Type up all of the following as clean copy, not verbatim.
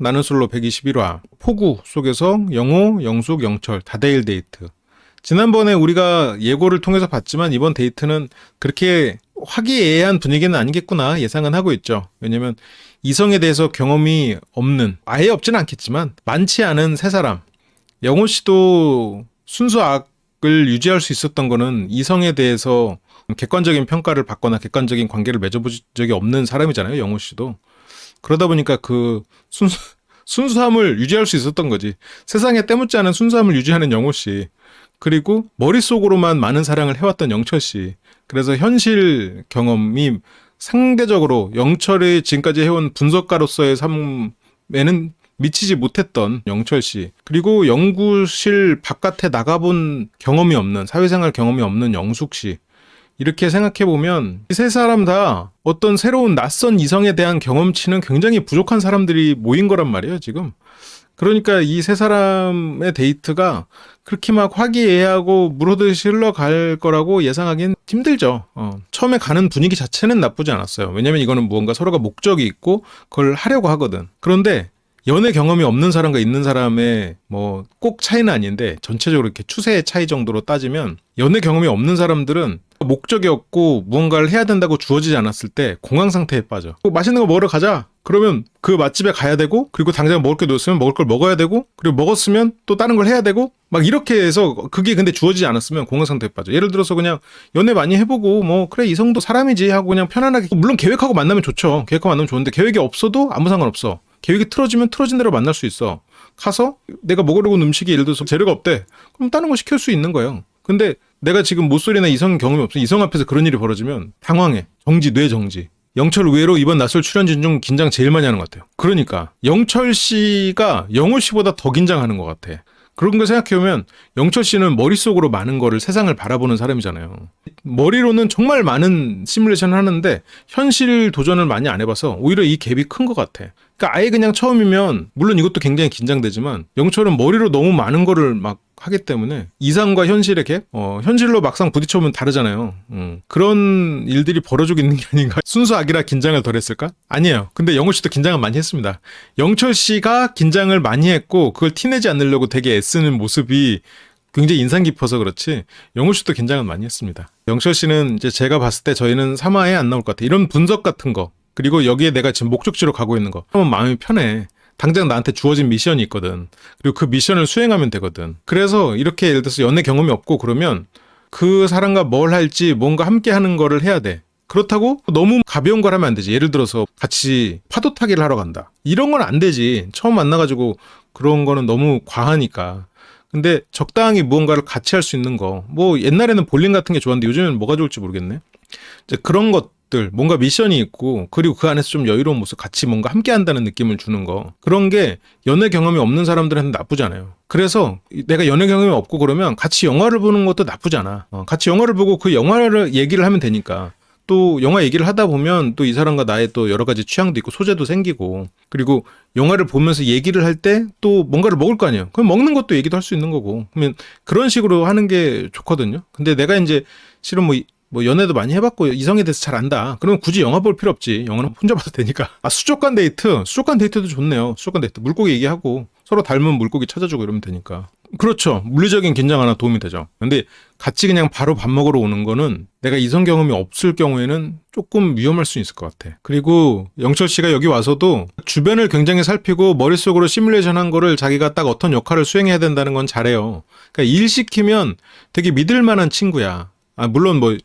나는 솔로 121화 포구 속에서 영호, 영숙, 영철 다대일 데이트. 지난번에 우리가 예고를 통해서 봤지만 이번 데이트는 그렇게 화기애애한 분위기는 아니겠구나 예상은 하고 있죠. 왜냐면 이성에 대해서 경험이 없는, 아예 없지는 않겠지만 많지 않은 세 사람. 영호 씨도 순수 악을 유지할 수 있었던 거는 이성에 대해서 객관적인 평가를 받거나 객관적인 관계를 맺어본 적이 없는 사람이잖아요. 영호 씨도. 그러다 보니까 그 순수함을 유지할 수 있었던 거지. 세상에 때묻지 않은 순수함을 유지하는 영호 씨. 그리고 머릿속으로만 많은 사랑을 해왔던 영철 씨. 그래서 현실 경험이 상대적으로 영철이 지금까지 해온 분석가로서의 삶에는 미치지 못했던 영철 씨. 그리고 연구실 바깥에 나가본 경험이 없는, 사회생활 경험이 없는 영숙 씨. 이렇게 생각해보면 이 세 사람 다 어떤 새로운 낯선 이성에 대한 경험치는 굉장히 부족한 사람들이 모인 거란 말이에요, 지금. 그러니까 이 세 사람의 데이트가 그렇게 막 화기애애하고 물어듯이 흘러갈 거라고 예상하기는 힘들죠. 처음에 가는 분위기 자체는 나쁘지 않았어요. 왜냐면 이거는 무언가 서로가 목적이 있고 그걸 하려고 하거든. 그런데 연애 경험이 없는 사람과 있는 사람의 뭐 꼭 차이는 아닌데 전체적으로 이렇게 추세의 차이 정도로 따지면 연애 경험이 없는 사람들은 목적이 없고 무언가를 해야 된다고 주어지지 않았을 때 공황 상태에 빠져. 맛있는 거 먹으러 가자. 그러면 그 맛집에 가야 되고, 그리고 당장 먹을 게 놓였으면 먹을 걸 먹어야 되고, 그리고 먹었으면 또 다른 걸 해야 되고, 막 이렇게 해서 그게 근데 주어지지 않았으면 공황 상태에 빠져. 예를 들어서 그냥 연애 많이 해보고 뭐 그래 이성도 사람이지 하고 그냥 편안하게, 물론 계획하고 만나면 좋죠. 계획하고 만나면 좋은데 계획이 없어도 아무 상관없어. 계획이 틀어지면 틀어진 대로 만날 수 있어. 가서 내가 먹으려고 온 음식이 예를 들어서 재료가 없대. 그럼 다른 거 시킬 수 있는 거예요. 근데 내가 지금 모쏠이나 이성 경험이 없어. 이성 앞에서 그런 일이 벌어지면 당황해. 정지, 뇌 정지. 영철 의외로 이번 낯설 출연진 중 긴장 제일 많이 하는 것 같아요. 그러니까 영철 씨가 영호 씨보다 더 긴장하는 것 같아. 그런 거 생각해보면 영철 씨는 머릿속으로 많은 거를, 세상을 바라보는 사람이잖아요. 머리로는 정말 많은 시뮬레이션을 하는데 현실 도전을 많이 안 해봐서 오히려 이 갭이 큰 것 같아. 그러니까 아예 그냥 처음이면 물론 이것도 굉장히 긴장되지만 영철은 머리로 너무 많은 거를 막 하기 때문에 이상과 현실의 갭? 현실로 막상 부딪혀보면 다르잖아요. 그런 일들이 벌어지고 있는 게 아닌가. 순수 악이라 긴장을 덜 했을까? 아니에요. 근데 영호 씨도 긴장을 많이 했습니다. 영철 씨가 긴장을 많이 했고 그걸 티내지 않으려고 되게 애쓰는 모습이 굉장히 인상 깊어서 그렇지 영호 씨도 긴장을 많이 했습니다. 영철 씨는 이제 제가 봤을 때 저희는 3화에 안 나올 것 같아. 이런 분석 같은 거, 그리고 여기에 내가 지금 목적지로 가고 있는 거 하면 마음이 편해. 당장 나한테 주어진 미션이 있거든. 그리고 그 미션을 수행하면 되거든. 그래서 이렇게 예를 들어서 연애 경험이 없고 그러면 그 사람과 뭘 할지 뭔가 함께 하는 거를 해야 돼. 그렇다고 너무 가벼운 걸 하면 안 되지. 예를 들어서 같이 파도 타기를 하러 간다. 이런 건 안 되지. 처음 만나가지고 그런 거는 너무 과하니까. 근데 적당히 무언가를 같이 할 수 있는 거. 뭐 옛날에는 볼링 같은 게 좋았는데 요즘엔 뭐가 좋을지 모르겠네. 이제 그런 것들, 뭔가 미션이 있고 그리고 그 안에서 좀 여유로운 모습, 같이 뭔가 함께 한다는 느낌을 주는 거. 그런 게 연애 경험이 없는 사람들한테 나쁘지 않아요. 그래서 내가 연애 경험이 없고 그러면 같이 영화를 보는 것도 나쁘지 않아. 같이 영화를 보고 그 영화를 얘기를 하면 되니까. 또 영화 얘기를 하다 보면 또 이 사람과 나의 또 여러 가지 취향도 있고 소재도 생기고, 그리고 영화를 보면서 얘기를 할 때 또 뭔가를 먹을 거 아니에요. 그럼 먹는 것도 얘기도 할 수 있는 거고. 그러면 그런 식으로 하는 게 좋거든요. 근데 내가 이제 실은 뭐 연애도 많이 해봤고 이성에 대해서 잘 안다. 그러면 굳이 영화 볼 필요 없지. 영화는 혼자 봐도 되니까. 수족관 데이트. 수족관 데이트도 좋네요. 수족관 데이트. 물고기 얘기하고 서로 닮은 물고기 찾아주고 이러면 되니까. 그렇죠. 물리적인 긴장 하나 도움이 되죠. 근데 같이 그냥 바로 밥 먹으러 오는 거는 내가 이성 경험이 없을 경우에는 조금 위험할 수 있을 것 같아. 그리고 영철 씨가 여기 와서도 주변을 굉장히 살피고 머릿속으로 시뮬레이션 한 거를 자기가 딱 어떤 역할을 수행해야 된다는 건 잘해요. 그러니까 일 시키면 되게 믿을 만한 친구야. 물론 뭐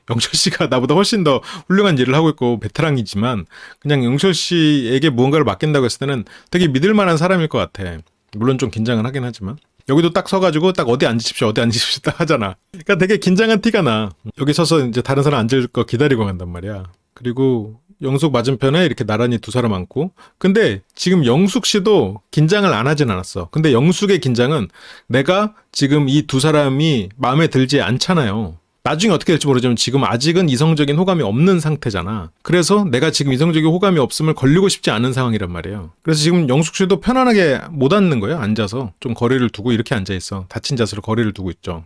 영철 씨가 나보다 훨씬 더 훌륭한 일을 하고 있고 베테랑이지만 그냥 영철 씨에게 무언가를 맡긴다고 했을 때는 되게 믿을 만한 사람일 것 같아. 물론 좀 긴장은 하긴 하지만. 여기도 딱 서가지고 딱 어디 앉으십시오, 어디 앉으십시오 딱 하잖아. 그러니까 되게 긴장한 티가 나. 여기 서서 이제 다른 사람 앉을 거 기다리고 간단 말이야. 그리고 영숙 맞은편에 이렇게 나란히 두 사람 앉고. 근데 지금 영숙 씨도 긴장을 안 하진 않았어. 근데 영숙의 긴장은 내가 지금 이 두 사람이 마음에 들지 않잖아요. 나중에 어떻게 될지 모르지만 지금 아직은 이성적인 호감이 없는 상태잖아. 그래서 내가 지금 이성적인 호감이 없음을 걸리고 싶지 않은 상황이란 말이에요. 그래서 지금 영숙 씨도 편안하게 못 앉는 거예요. 앉아서 좀 거리를 두고 이렇게 앉아있어. 다친 자세로 거리를 두고 있죠.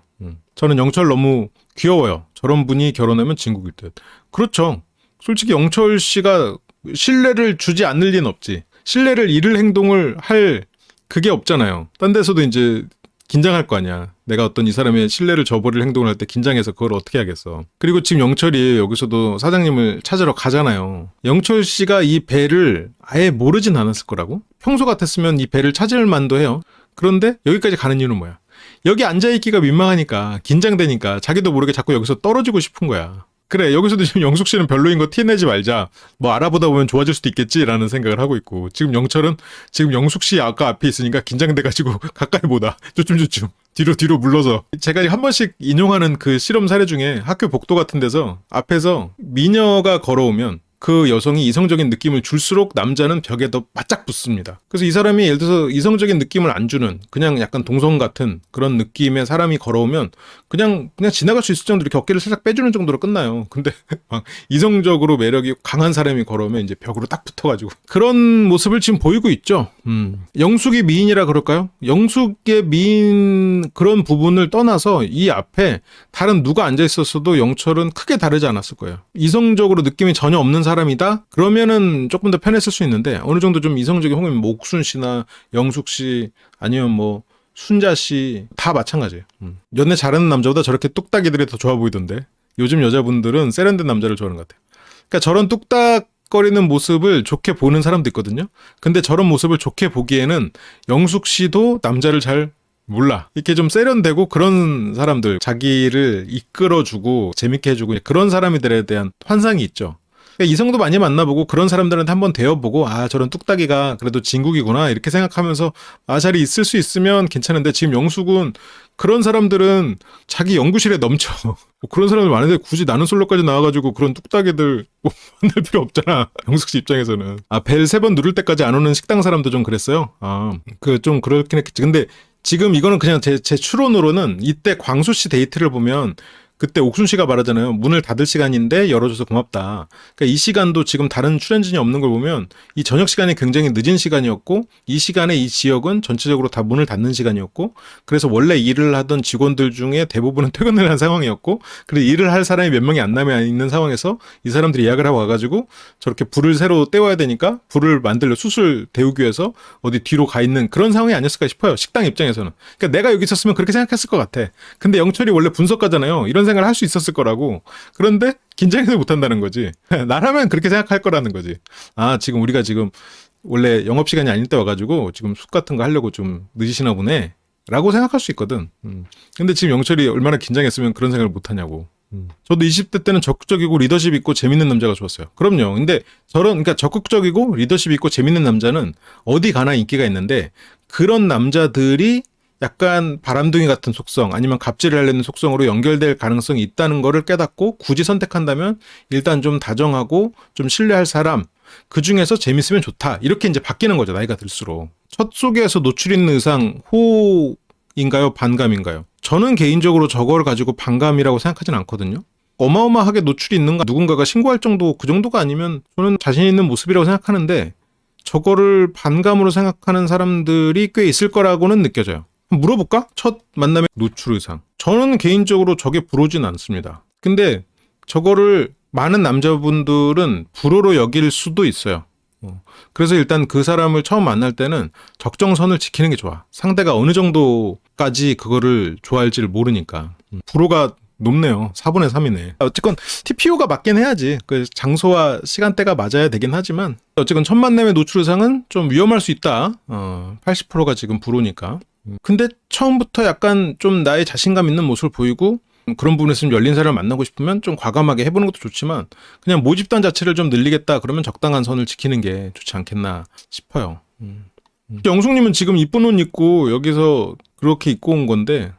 저는 영철 너무 귀여워요. 저런 분이 결혼하면 진국일 듯. 그렇죠. 솔직히 영철 씨가 신뢰를 주지 않을 리는 없지. 신뢰를 잃을 행동을 할 그게 없잖아요. 딴 데서도 이제 긴장할 거 아니야. 내가 어떤 이 사람의 신뢰를 저버릴 행동을 할 때 긴장해서 그걸 어떻게 하겠어. 그리고 지금 영철이 여기서도 사장님을 찾으러 가잖아요. 영철 씨가 이 배를 아예 모르진 않았을 거라고? 평소 같았으면 이 배를 찾을 만도 해요. 그런데 여기까지 가는 이유는 뭐야? 여기 앉아있기가 민망하니까, 긴장되니까 자기도 모르게 자꾸 여기서 떨어지고 싶은 거야. 그래, 여기서도 지금 영숙 씨는 별로인 거 티내지 말자. 뭐 알아보다 보면 좋아질 수도 있겠지라는 생각을 하고 있고, 지금 영철은 지금 영숙 씨 아까 앞에 있으니까 긴장돼가지고 가까이 보다 쭈쭝쭈쭝 뒤로 물러서. 제가 한 번씩 인용하는 그 실험 사례 중에 학교 복도 같은 데서 앞에서 미녀가 걸어오면 그 여성이 이성적인 느낌을 줄수록 남자는 벽에 더 바짝 붙습니다. 그래서 이 사람이 예를 들어서 이성적인 느낌을 안 주는 그냥 약간 동성 같은 그런 느낌의 사람이 걸어오면 그냥 지나갈 수 있을 정도로 이렇게 어깨를 살짝 빼주는 정도로 끝나요. 근데 막 이성적으로 매력이 강한 사람이 걸어오면 이제 벽으로 딱 붙어가지고 그런 모습을 지금 보이고 있죠. 영숙이 미인이라 그럴까요? 영숙의 미인 그런 부분을 떠나서 이 앞에 다른 누가 앉아 있었어도 영철은 크게 다르지 않았을 거예요. 이성적으로 느낌이 전혀 없는 사람이다? 그러면은 조금 더 편했을 수 있는데 어느 정도 좀 이성적인 홍이면 뭐 옥순 씨나 영숙 씨 아니면 뭐 순자 씨 다 마찬가지예요. 연애 잘하는 남자보다 저렇게 뚝딱이들이 더 좋아 보이던데 요즘 여자분들은 세련된 남자를 좋아하는 것 같아요. 그러니까 저런 뚝딱거리는 모습을 좋게 보는 사람도 있거든요. 근데 저런 모습을 좋게 보기에는 영숙 씨도 남자를 잘 몰라. 이렇게 좀 세련되고 그런 사람들 자기를 이끌어주고 재밌게 해주고 그런 사람들에 대한 환상이 있죠. 그러니까 이성도 많이 만나보고 그런 사람들한테 한번 대어보고 아 저런 뚝딱이가 그래도 진국이구나 이렇게 생각하면서 아 자리 있을 수 있으면 괜찮은데 지금 영숙은 그런 사람들은 자기 연구실에 넘쳐. 뭐 그런 사람들 많은데 굳이 나는 솔로까지 나와가지고 그런 뚝딱이들 뭐 만날 필요 없잖아. 영숙 씨 입장에서는. 아 벨 3번 누를 때까지 안 오는 식당 사람도 좀 그랬어요. 아 그 좀 그렇긴 했겠지. 근데 지금 이거는 그냥 제 추론으로는 이때 광수 씨 데이트를 보면 그때 옥순 씨가 말하잖아요. 문을 닫을 시간인데 열어줘서 고맙다. 그러니까 이 시간도 지금 다른 출연진이 없는 걸 보면 이 저녁 시간이 굉장히 늦은 시간이었고 이 시간에 이 지역은 전체적으로 다 문을 닫는 시간이었고 그래서 원래 일을 하던 직원들 중에 대부분은 퇴근을 한 상황이었고 그래서 일을 할 사람이 몇 명이 안 남아 있는 상황에서 이 사람들이 예약을 하고 와가지고 저렇게 불을 새로 떼워야 되니까 불을 만들려 숯을 데우기 위해서 어디 뒤로 가 있는 그런 상황이 아니었을까 싶어요. 식당 입장에서는. 그러니까 내가 여기 있었으면 그렇게 생각했을 것 같아. 근데 영철이 원래 분석가잖아요. 이런 생각을 할 수 있었을 거라고. 그런데 긴장해서 못한다는 거지. 나라면 그렇게 생각할 거라는 거지. 아 지금 우리가 지금 원래 영업시간이 아닐 때 와가지고 지금 숲 같은 거 하려고 좀 늦으시나 보네 라고 생각할 수 있거든. 근데 지금 영철이 얼마나 긴장했으면 그런 생각을 못하냐고. 저도 20대 때는 적극적이고 리더십 있고 재밌는 남자가 좋았어요. 그럼요. 근데 그러니까 적극적이고 리더십 있고 재밌는 남자는 어디 가나 인기가 있는데 그런 남자들이 약간 바람둥이 같은 속성 아니면 갑질을 하려는 속성으로 연결될 가능성이 있다는 거를 깨닫고 굳이 선택한다면 일단 좀 다정하고 좀 신뢰할 사람 그 중에서 재밌으면 좋다 이렇게 이제 바뀌는 거죠. 나이가 들수록. 첫 소개에서 노출 있는 의상 호인가요? 반감인가요? 저는 개인적으로 저걸 가지고 반감이라고 생각하진 않거든요. 어마어마하게 노출이 있는가 누군가가 신고할 정도 그 정도가 아니면 저는 자신 있는 모습이라고 생각하는데 저거를 반감으로 생각하는 사람들이 꽤 있을 거라고는 느껴져요. 물어볼까? 첫 만남의 노출 의상. 저는 개인적으로 저게 불호진 않습니다. 근데 저거를 많은 남자분들은 불호로 여길 수도 있어요. 그래서 일단 그 사람을 처음 만날 때는 적정선을 지키는 게 좋아. 상대가 어느 정도까지 그거를 좋아할지를 모르니까. 불호가 높네요. 4분의 3이네. 어쨌건 TPO가 맞긴 해야지. 그 장소와 시간대가 맞아야 되긴 하지만 어쨌건 첫 만남의 노출 의상은 좀 위험할 수 있다. 80%가 지금 불호니까. 근데 처음부터 약간 좀 나의 자신감 있는 모습을 보이고 그런 부분에서 좀 열린 사람을 만나고 싶으면 좀 과감하게 해보는 것도 좋지만 그냥 모집단 자체를 좀 늘리겠다 그러면 적당한 선을 지키는 게 좋지 않겠나 싶어요. 영숙님은 지금 이쁜 옷 입고 여기서 그렇게 입고 온 건데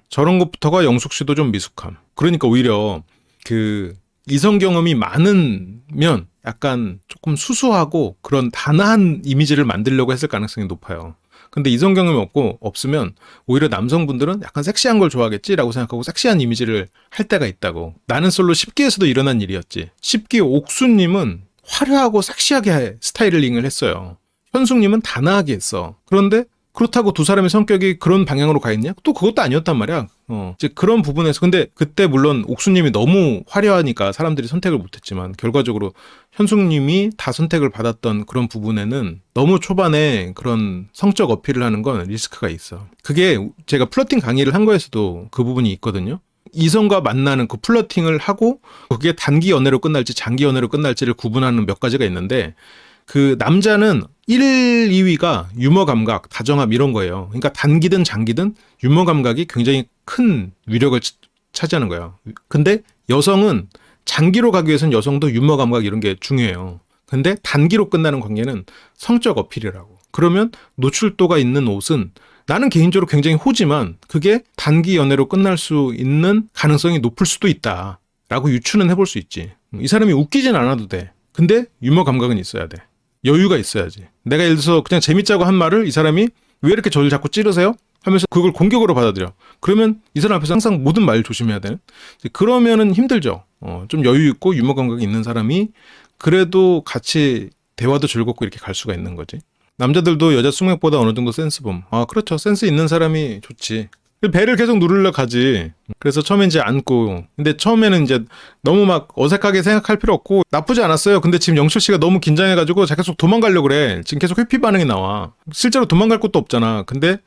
저런 것부터가 영숙 씨도 좀 미숙함. 그러니까 오히려 그 이성 경험이 많으면 약간 조금 수수하고 그런 단아한 이미지를 만들려고 했을 가능성이 높아요. 근데 이성 경험이 없으면 오히려 남성분들은 약간 섹시한 걸 좋아하겠지라고 생각하고 섹시한 이미지를 할 때가 있다고. 나는 솔로 10기에서도 일어난 일이었지. 10기 옥수님은 화려하고 섹시하게 스타일링을 했어요. 현숙님은 단아하게 했어. 그런데 그렇다고 두 사람의 성격이 그런 방향으로 가 있냐? 또 그것도 아니었단 말이야. 이제 그런 부분에서 근데 그때 물론 옥수님이 너무 화려하니까 사람들이 선택을 못했지만 결과적으로 현숙님이 다 선택을 받았던 그런 부분에는 너무 초반에 그런 성적 어필을 하는 건 리스크가 있어. 그게 제가 플러팅 강의를 한 거에서도 그 부분이 있거든요. 이성과 만나는 그 플러팅을 하고 그게 단기 연애로 끝날지 장기 연애로 끝날지를 구분하는 몇 가지가 있는데 그 남자는 1, 2위가 유머 감각, 다정함 이런 거예요. 그러니까 단기든 장기든 유머 감각이 굉장히 큰 위력을 차지하는 거예요. 근데 여성은 장기로 가기 위해서는 여성도 유머 감각 이런 게 중요해요. 근데 단기로 끝나는 관계는 성적 어필이라고. 그러면 노출도가 있는 옷은 나는 개인적으로 굉장히 호지만 그게 단기 연애로 끝날 수 있는 가능성이 높을 수도 있다. 라고 유추는 해볼 수 있지. 이 사람이 웃기진 않아도 돼. 근데 유머 감각은 있어야 돼. 여유가 있어야지. 내가 예를 들어서 그냥 재밌자고 한 말을 이 사람이 왜 이렇게 저를 자꾸 찌르세요? 하면서 그걸 공격으로 받아들여. 그러면 이 사람 앞에서 항상 모든 말 조심해야 되는. 그러면은 힘들죠. 좀 여유 있고 유머 감각이 있는 사람이 그래도 같이 대화도 즐겁고 이렇게 갈 수가 있는 거지. 남자들도 여자 숙맥보다 어느 정도 센스범. 아, 그렇죠. 센스 있는 사람이 좋지. 배를 계속 누르려 가지. 그래서 처음에 이제 안고. 근데 처음에는 이제 너무 막 어색하게 생각할 필요 없고 나쁘지 않았어요. 근데 지금 영철 씨가 너무 긴장해가지고 계속 도망가려고 그래. 지금 계속 회피 반응이 나와. 실제로 도망갈 곳도 없잖아. 근데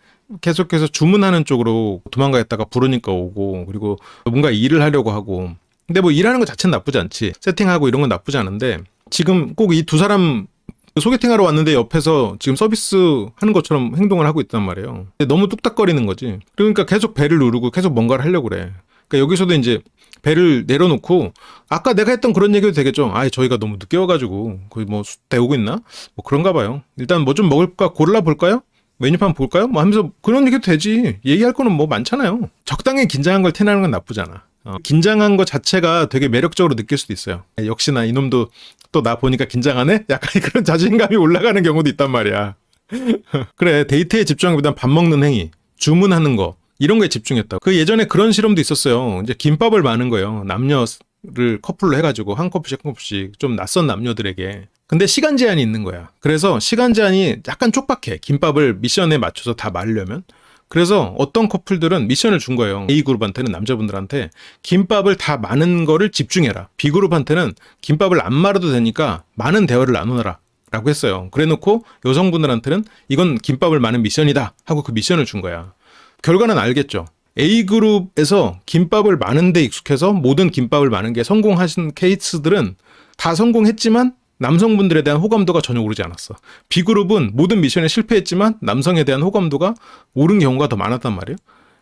계속해서 주문하는 쪽으로 도망가겠다가 부르니까 오고 그리고 뭔가 일을 하려고 하고. 근데 뭐 일하는 것 자체는 나쁘지 않지. 세팅하고 이런 건 나쁘지 않은데 지금 꼭 이 두 사람 소개팅하러 왔는데 옆에서 지금 서비스 하는 것처럼 행동을 하고 있단 말이에요. 너무 뚝딱거리는 거지. 그러니까 계속 배를 누르고 계속 뭔가를 하려고 그래. 그러니까 여기서도 이제 배를 내려놓고 아까 내가 했던 그런 얘기도 되겠죠. 아, 저희가 너무 늦게 와가지고 거의 뭐 데우고 있나? 뭐 그런가 봐요. 일단 뭐 좀 먹을까 골라볼까요? 메뉴판 볼까요? 뭐 하면서 그런 얘기도 되지. 얘기할 거는 뭐 많잖아요. 적당히 긴장한 걸 티내는 건 나쁘잖아. 긴장한 것 자체가 되게 매력적으로 느낄 수도 있어요. 역시나 이놈도 또 나 보니까 긴장하네? 약간 그런 자신감이 올라가는 경우도 있단 말이야. 그래, 데이트에 집중하기보단 밥 먹는 행위, 주문하는 거 이런 거에 집중했다. 그 예전에 그런 실험도 있었어요. 이제 김밥을 마는 거예요. 남녀를 커플로 해가지고 한 커플씩 한 커플씩 좀 낯선 남녀들에게. 근데 시간 제한이 있는 거야. 그래서 시간 제한이 약간 촉박해. 김밥을 미션에 맞춰서 다 말려면. 그래서 어떤 커플들은 미션을 준 거예요. A그룹한테는 남자분들한테 김밥을 다 마는 거를 집중해라. B그룹한테는 김밥을 안 말아도 되니까 많은 대화를 나누라 라고 했어요. 그래 놓고 여성분들한테는 이건 김밥을 마는 미션이다 하고 그 미션을 준 거야. 결과는 알겠죠. A그룹에서 김밥을 마는 데 익숙해서 모든 김밥을 마는 게 성공하신 케이스들은 다 성공했지만 남성분들에 대한 호감도가 전혀 오르지 않았어. B그룹은 모든 미션에 실패했지만 남성에 대한 호감도가 오른 경우가 더 많았단 말이에요.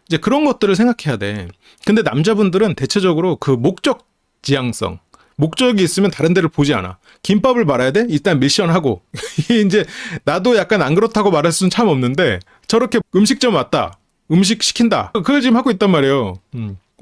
이제 그런 것들을 생각해야 돼. 근데 남자분들은 대체적으로 그 목적 지향성, 목적이 있으면 다른 데를 보지 않아. 김밥을 말아야 돼? 일단 미션하고. 이제 나도 약간 안 그렇다고 말할 수는 참 없는데 저렇게 음식점 왔다. 음식 시킨다. 그걸 지금 하고 있단 말이에요.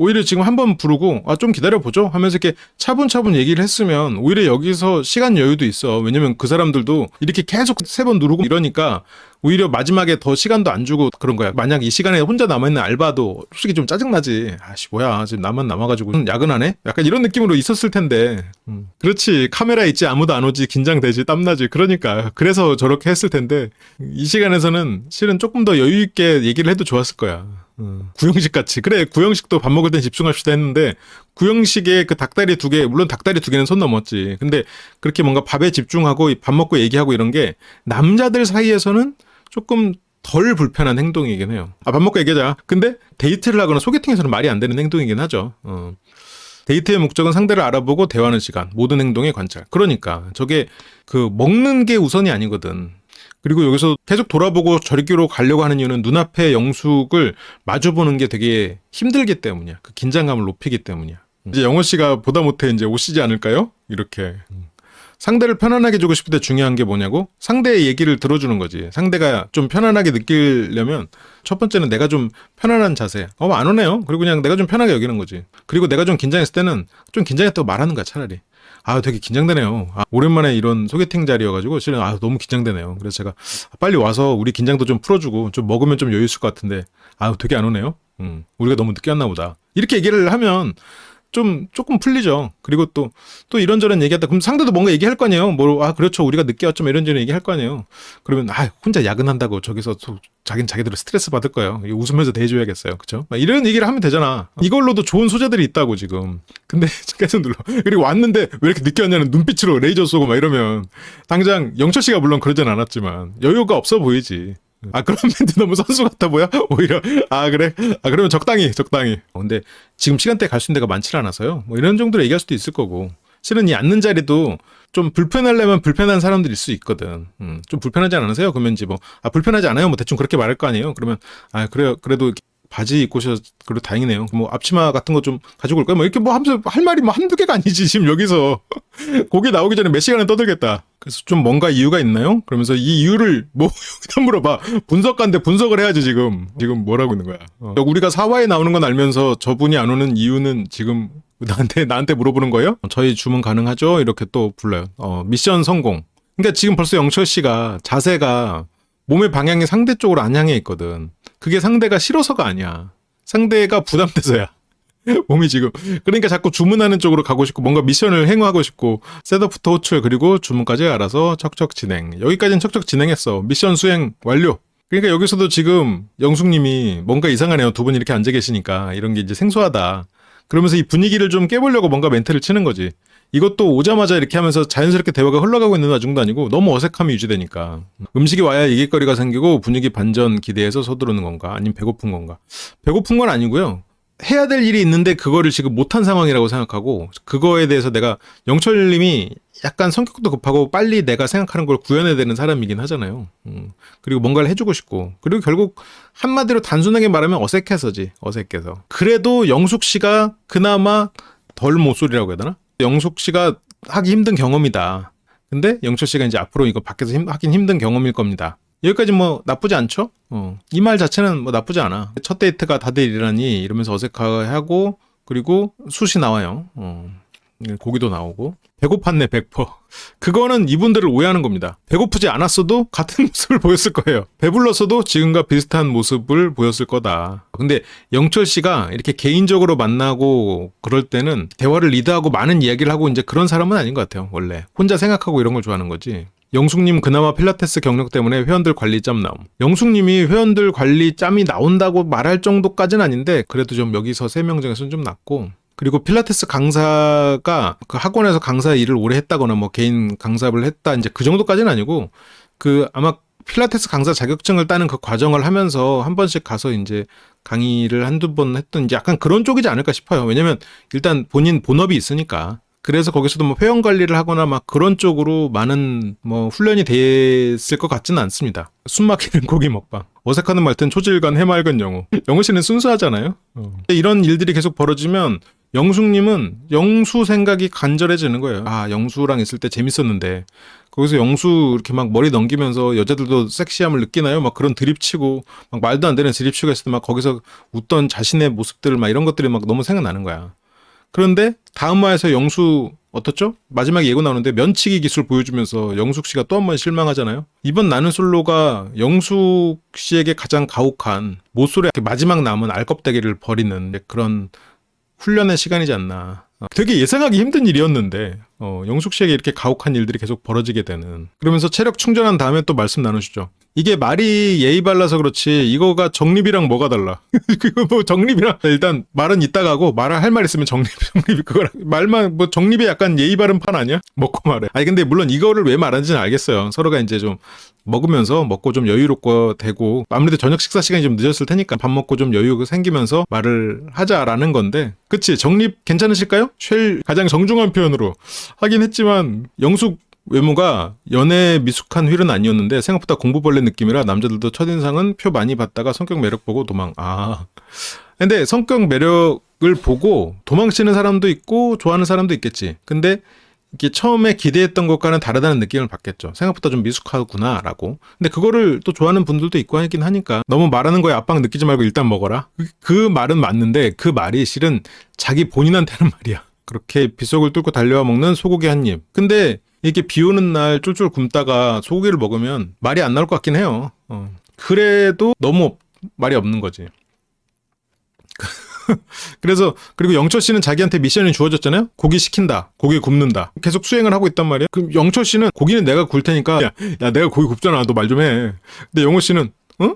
오히려 지금 한번 부르고 좀 기다려보죠 하면서 이렇게 차분차분 얘기를 했으면 오히려 여기서 시간 여유도 있어. 왜냐면 그 사람들도 이렇게 계속 3번 누르고 이러니까 오히려 마지막에 더 시간도 안 주고 그런 거야. 만약 이 시간에 혼자 남아있는 알바도 솔직히 좀 짜증나지. 아씨 뭐야 지금 나만 남아가지고 야근하네? 약간 이런 느낌으로 있었을 텐데. 그렇지. 카메라 있지 아무도 안 오지 긴장되지 땀나지. 그러니까 그래서 저렇게 했을 텐데 이 시간에서는 실은 조금 더 여유 있게 얘기를 해도 좋았을 거야. 구형식 같이. 그래, 구형식도 밥 먹을 땐 집중합시다 했는데, 구형식에 그 닭다리 2개, 물론 닭다리 2개는 손 넘었지. 근데 그렇게 뭔가 밥에 집중하고 밥 먹고 얘기하고 이런 게 남자들 사이에서는 조금 덜 불편한 행동이긴 해요. 밥 먹고 얘기하자. 근데 데이트를 하거나 소개팅에서는 말이 안 되는 행동이긴 하죠. 데이트의 목적은 상대를 알아보고 대화하는 시간, 모든 행동의 관찰. 그러니까 저게 그 먹는 게 우선이 아니거든. 그리고 여기서 계속 돌아보고 저리로 가려고 하는 이유는 눈앞의 영숙을 마주보는 게 되게 힘들기 때문이야. 그 긴장감을 높이기 때문이야. 이제 영호 씨가 보다 못해 이제 오시지 않을까요? 이렇게. 상대를 편안하게 주고 싶을 때 중요한 게 뭐냐고? 상대의 얘기를 들어주는 거지. 상대가 좀 편안하게 느끼려면 첫 번째는 내가 좀 편안한 자세. 안 오네요. 그리고 그냥 내가 좀 편하게 여기는 거지. 그리고 내가 좀 긴장했을 때는 좀 긴장했다고 말하는 거야, 차라리. 되게 긴장되네요. 오랜만에 이런 소개팅 자리여가지고 실은 너무 긴장되네요. 그래서 제가 빨리 와서 우리 긴장도 좀 풀어주고 좀 먹으면 좀 여유 있을 것 같은데 되게 안 오네요. 우리가 너무 늦게 왔나 보다. 이렇게 얘기를 하면 조금 풀리죠. 그리고 또 이런저런 얘기하다 그럼 상대도 뭔가 얘기할 거 아니에요. 그렇죠. 우리가 늦게 왔죠. 뭐 이런저런 얘기할 거 아니에요. 그러면 혼자 야근한다고 저기서 또 자기대로 스트레스 받을 거예요. 웃으면서 대해줘야겠어요. 그쵸? 막 이런 얘기를 하면 되잖아. 이걸로도 좋은 소재들이 있다고 지금. 근데 계속 눌러. 그리고 왔는데 왜 이렇게 늦게 왔냐는 눈빛으로 레이저 쏘고 막 이러면 당장 영철 씨가 물론 그러진 않았지만 여유가 없어 보이지. 그런 멘트 너무 선수 같아 보여? 오히려. 그래? 그러면 적당히. 근데 지금 시간대에 갈 수 있는 데가 많지 않아서요. 뭐 이런 정도로 얘기할 수도 있을 거고. 실은 이 앉는 자리도 좀 불편하려면 불편한 사람들일 수 있거든. 좀 불편하지 않으세요? 그러면 이제 불편하지 않아요? 뭐 대충 그렇게 말할 거 아니에요? 그러면, 그래요. 그래도 바지 입고 오셔서 그래도 다행이네요. 뭐 앞치마 같은 거 좀 가지고 올까요? 뭐 이렇게 하면서 할 말이 한두 개가 아니지. 지금 여기서. 거기 나오기 전에 몇 시간을 떠들겠다. 그래서 좀 뭔가 이유가 있나요? 그러면서 이 이유를 여기다 물어봐. 분석가인데 분석을 해야지 지금 뭐라고 있는 거야. 우리가 사화에 나오는 건 알면서 저분이 안 오는 이유는 지금 나한테 물어보는 거예요? 저희 주문 가능하죠? 이렇게 또 불러요. 미션 성공. 그러니까 지금 벌써 영철 씨가 자세가 몸의 방향이 상대 쪽으로 안 향해 있거든. 그게 상대가 싫어서가 아니야. 상대가 부담돼서야. 몸이 지금. 그러니까 자꾸 주문하는 쪽으로 가고 싶고 뭔가 미션을 행하고 싶고 셋업부터 호출 그리고 주문까지 알아서 척척 진행. 여기까지는 척척 진행했어. 미션 수행 완료. 그러니까 여기서도 지금 영숙님이 뭔가 이상하네요. 두 분이 이렇게 앉아 계시니까 이런 게 이제 생소하다. 그러면서 이 분위기를 좀 깨보려고 뭔가 멘트를 치는 거지. 이것도 오자마자 이렇게 하면서 자연스럽게 대화가 흘러가고 있는 와중도 아니고 너무 어색함이 유지되니까. 음식이 와야 얘기거리가 생기고 분위기 반전 기대해서 서두르는 건가? 아니면 배고픈 건가? 배고픈 건 아니고요. 해야 될 일이 있는데 그거를 지금 못한 상황이라고 생각하고 그거에 대해서 내가 영철님이 약간 성격도 급하고 빨리 내가 생각하는 걸 구현해야 되는 사람이긴 하잖아요. 그리고 뭔가를 해주고 싶고 그리고 결국 한마디로 단순하게 말하면 어색해서지. 어색해서. 그래도 영숙 씨가 그나마 덜 모쏠이라고 해야 되나? 영숙 씨가 하기 힘든 경험이다. 근데 영철 씨가 이제 앞으로 이거 밖에서 하긴 힘든 경험일 겁니다. 여기까지 뭐 나쁘지 않죠? 이 말 자체는 뭐 나쁘지 않아. 첫 데이트가 다들 이러니 이러면서 어색하고 그리고 숯이 나와요. 고기도 나오고 배고팠네 100%. 그거는 이분들을 오해하는 겁니다. 배고프지 않았어도 같은 모습을 보였을 거예요. 배불렀어도 지금과 비슷한 모습을 보였을 거다. 근데 영철 씨가 이렇게 개인적으로 만나고 그럴 때는 대화를 리드하고 많은 이야기를 하고 이제 그런 사람은 아닌 것 같아요. 원래 혼자 생각하고 이런 걸 좋아하는 거지. 영숙님 그나마 필라테스 경력 때문에 회원들 관리 짬 나옴. 영숙님이 회원들 관리 짬이 나온다고 말할 정도까지는 아닌데 그래도 좀 여기서 3명 중에서는 좀 낫고 그리고 필라테스 강사가 그 학원에서 강사 일을 오래 했다거나 뭐 개인 강사를 했다 이제 그 정도까지는 아니고 아마 필라테스 강사 자격증을 따는 그 과정을 하면서 한 번씩 가서 이제 강의를 한두 번 했던 이제 약간 그런 쪽이지 않을까 싶어요. 왜냐면 일단 본인 본업이 있으니까. 그래서 거기서도 뭐 회원 관리를 하거나 막 그런 쪽으로 많은 뭐 훈련이 됐을 것 같지는 않습니다. 숨막히는 고기 먹방. 어색하는 말든 초질간 해맑은 영우. 영우 씨는 순수하잖아요. 이런 일들이 계속 벌어지면 영숙님은 영수 생각이 간절해지는 거예요. 영수랑 있을 때 재밌었는데 거기서 영수 이렇게 막 머리 넘기면서 여자들도 섹시함을 느끼나요? 막 그런 드립치고 막 말도 안 되는 드립치고 했을 때 막 거기서 웃던 자신의 모습들 막 이런 것들이 막 너무 생각나는 거야. 그런데 다음 화에서 영수 어떻죠? 마지막에 예고 나오는데 면치기 기술 보여주면서 영숙 씨가 또 한 번 실망하잖아요. 이번 나는 솔로가 영숙 씨에게 가장 가혹한 모쏠의 마지막 남은 알껍데기를 버리는 그런 훈련의 시간이지 않나. 되게 예상하기 힘든 일이었는데 영숙 씨에게 이렇게 가혹한 일들이 계속 벌어지게 되는. 그러면서 체력 충전한 다음에 또 말씀 나누시죠. 이게 말이 예의 발라서 그렇지 이거가 정립이랑 뭐가 달라. 그거 뭐 정립이랑 일단 말은 이따가 하고 할 말 있으면 정립 그거랑 말만 뭐 정립이 약간 예의 바른 판 아니야? 먹고 말해. 근데 물론 이거를 왜 말하는지는 알겠어요. 서로가 이제 좀 먹으면서 먹고 좀 여유롭고 되고 아무래도 저녁 식사 시간이 좀 늦었을 테니까 밥 먹고 좀 여유가 생기면서 말을 하자라는 건데 그치? 정립 괜찮으실까요? 쉘 가장 정중한 표현으로 하긴 했지만 영숙 외모가 연애 미숙한 휠은 아니었는데 생각보다 공부벌레 느낌이라 남자들도 첫인상은 표 많이 받다가 성격 매력 보고 도망. 근데 성격 매력을 보고 도망치는 사람도 있고 좋아하는 사람도 있겠지. 근데 이게 처음에 기대했던 것과는 다르다는 느낌을 받겠죠. 생각보다 좀 미숙하구나 라고. 근데 그거를 또 좋아하는 분들도 있고 하긴 하니까 너무 말하는 거에 압박 느끼지 말고 일단 먹어라. 그 말은 맞는데 그 말이 실은 자기 본인한테는 말이야. 그렇게 빗속을 뚫고 달려와 먹는 소고기 한 입. 근데 이렇게 비 오는 날 쫄쫄 굶다가 소고기를 먹으면 말이 안 나올 것 같긴 해요. 그래도 너무 말이 없는 거지. 그래서 그리고 영철 씨는 자기한테 미션이 주어졌잖아요. 고기 시킨다, 고기 굽는다. 계속 수행을 하고 있단 말이에요. 그럼 영철 씨는 고기는 내가 굴 테니까 야 내가 고기 굽잖아. 너 말 좀 해. 근데 영호 씨는 응?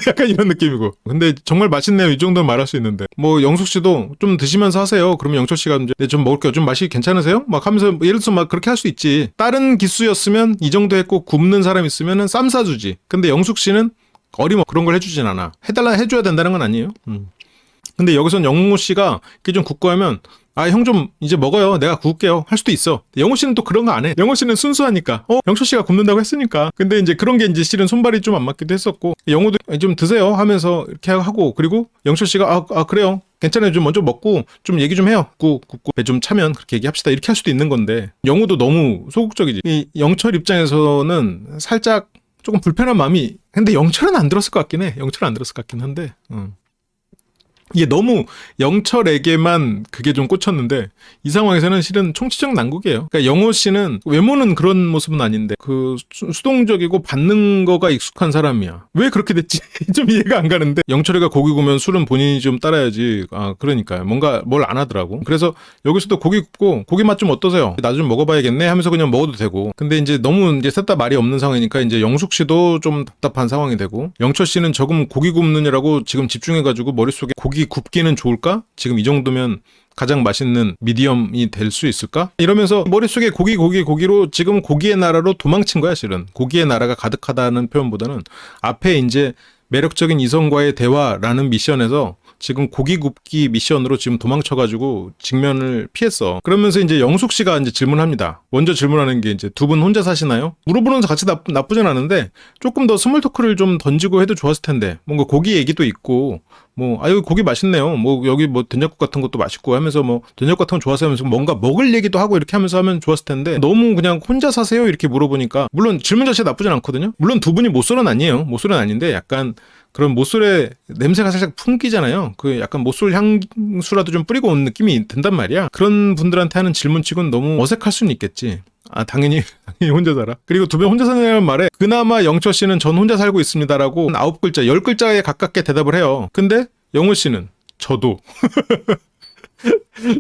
약간 이런 느낌이고. 근데 정말 맛있네요. 이 정도는 말할 수 있는데. 뭐 영숙 씨도 좀 드시면서 하세요. 그러면 영철 씨가 이제 네, 좀 먹을게요. 좀 맛이 괜찮으세요? 막 하면서 예를 들어서 막 그렇게 할 수 있지. 다른 기수였으면 이 정도 했고 굽는 사람 있으면은 쌈 싸주지. 근데 영숙 씨는 그런 걸 해주진 않아. 해줘야 된다는 건 아니에요. 근데 여기선 영호 씨가 이렇게 좀 굽고 하면 형 좀 이제 먹어요. 내가 구울게요. 할 수도 있어. 영호 씨는 또 그런 거 안 해. 영호 씨는 순수하니까. 영철 씨가 굽는다고 했으니까. 근데 이제 그런 게 이제 실은 손발이 좀 안 맞기도 했었고. 영호도 좀 드세요 하면서 이렇게 하고 그리고 영철 씨가 그래요. 괜찮아요. 좀 먼저 먹고 좀 얘기 좀 해요. 굽고 배 좀 차면 그렇게 얘기합시다. 이렇게 할 수도 있는 건데 영호도 너무 소극적이지. 이 영철 입장에서는 살짝 조금 불편한 마음이 근데 영철은 안 들었을 것 같긴 해. 영철은 안 들었을 것 같긴 한데. 이게 너무 영철에게만 그게 좀 꽂혔는데 이 상황에서는 실은 총체적 난국이에요. 그러니까 영호 씨는 외모는 그런 모습은 아닌데 그 수동적이고 받는 거가 익숙한 사람이야. 왜 그렇게 됐지? 좀 이해가 안 가는데 영철이가 고기 구우면 술은 본인이 좀 따라야지. 그러니까요. 뭔가 뭘 안 하더라고. 그래서 여기서도 고기 굽고 고기 맛 좀 어떠세요? 나도 좀 먹어봐야겠네 하면서 그냥 먹어도 되고. 근데 이제 너무 이제 셋 다 말이 없는 상황이니까 이제 영숙 씨도 좀 답답한 상황이 되고 영철 씨는 조금 고기 굽느냐라고 지금 집중해가지고 머릿속에 고기 굽기는 좋을까? 지금 이 정도면 가장 맛있는 미디엄이 될 수 있을까? 이러면서 머릿속에 고기로 지금 고기의 나라로 도망친 거야, 실은. 고기의 나라가 가득하다는 표현보다는 앞에 이제 매력적인 이성과의 대화라는 미션에서 지금 고기 굽기 미션으로 지금 도망쳐가지고 직면을 피했어. 그러면서 이제 영숙 씨가 이제 질문합니다. 먼저 질문하는 게 이제 두 분 혼자 사시나요? 물어보면서 같이 나쁘진 않은데 조금 더 스몰 토크를 좀 던지고 해도 좋았을 텐데 뭔가 고기 얘기도 있고 여기 고기 맛있네요. 여기 된장국 같은 것도 맛있고 하면서 된장국 같은 거 좋아서 하면서 뭔가 먹을 얘기도 하고 이렇게 하면서 하면 좋았을 텐데 너무 그냥 혼자 사세요? 이렇게 물어보니까 물론 질문 자체가 나쁘진 않거든요. 물론 두 분이 모쏠은 아니에요. 모쏠은 아닌데 약간 그런 모쏠의 냄새가 살짝 풍기잖아요. 그 약간 모쏠 향수라도 좀 뿌리고 온 느낌이 든단 말이야. 그런 분들한테 하는 질문치고는 너무 어색할 수는 있겠지. 당연히 혼자 살아. 그리고 두 분 혼자 사는 말에 그나마 영철 씨는 전 혼자 살고 있습니다라고 9글자, 10글자에 가깝게 대답을 해요. 근데 영호 씨는 저도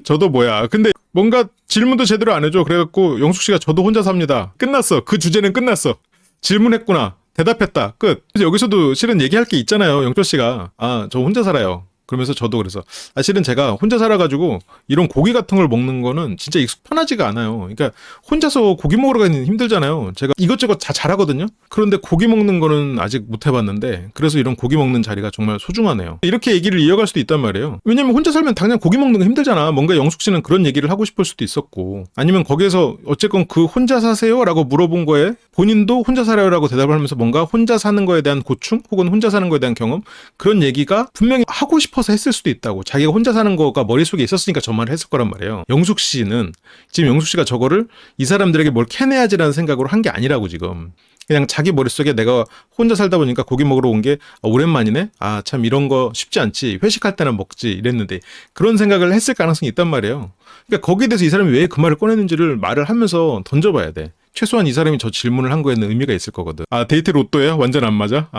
저도 뭐야. 근데 뭔가 질문도 제대로 안 해줘. 그래갖고 영숙 씨가 저도 혼자 삽니다. 끝났어. 그 주제는 끝났어. 질문했구나. 대답했다. 끝. 그래서 여기서도 실은 얘기할 게 있잖아요. 영철 씨가 저 혼자 살아요. 그러면서 저도 그래서 실은 제가 혼자 살아가지고 이런 고기 같은 걸 먹는 거는 진짜 편하지가 않아요. 그러니까 혼자서 고기 먹으러 가기는 힘들잖아요. 제가 이것저것 다 잘하거든요. 그런데 고기 먹는 거는 아직 못 해봤는데 그래서 이런 고기 먹는 자리가 정말 소중하네요. 이렇게 얘기를 이어갈 수도 있단 말이에요. 왜냐면 혼자 살면 당장 고기 먹는 거 힘들잖아. 뭔가 영숙 씨는 그런 얘기를 하고 싶을 수도 있었고 아니면 거기에서 어쨌건 그 혼자 사세요? 라고 물어본 거에 본인도 혼자 살아요 라고 대답을 하면서 뭔가 혼자 사는 거에 대한 고충 혹은 혼자 사는 거에 대한 경험 그런 얘기가 분명히 하고 싶어서 했을 수도 있다고. 자기가 혼자 사는 거가 머릿속에 있었으니까 저 말을 했을 거란 말이에요. 영숙 씨는 지금 영숙 씨가 저거를 이 사람들에게 뭘 캐내야지라는 생각으로 한 게 아니라고 지금. 그냥 자기 머릿속에 내가 혼자 살다 보니까 고기 먹으러 온 게 오랜만이네? 참 이런 거 쉽지 않지. 회식할 때나 먹지 이랬는데 그런 생각을 했을 가능성이 있단 말이에요. 그러니까 거기에 대해서 이 사람이 왜 그 말을 꺼냈는지를 말을 하면서 던져봐야 돼. 최소한 이 사람이 저 질문을 한 거에는 의미가 있을 거거든. 데이트 로또예요? 완전 안 맞아?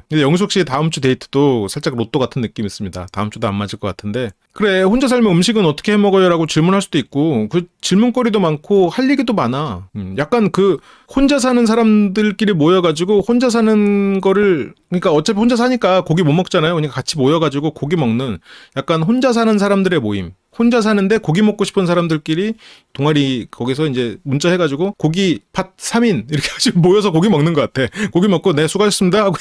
근데 영숙 씨의 다음 주 데이트도 살짝 로또 같은 느낌이 있습니다. 다음 주도 안 맞을 것 같은데. 그래, 혼자 살면 음식은 어떻게 해 먹어요? 라고 질문할 수도 있고, 그 질문거리도 많고, 할 얘기도 많아. 약간 혼자 사는 사람들끼리 모여가지고, 혼자 사는 거를, 그러니까 어차피 혼자 사니까 고기 못 먹잖아요. 그러니까 같이 모여가지고 고기 먹는, 약간 혼자 사는 사람들의 모임. 혼자 사는데 고기 먹고 싶은 사람들끼리 동아리 거기서 이제 문자 해가지고 고기 팥 3인 이렇게 가지고 모여서 고기 먹는 것 같아. 고기 먹고 네 수고하셨습니다 하고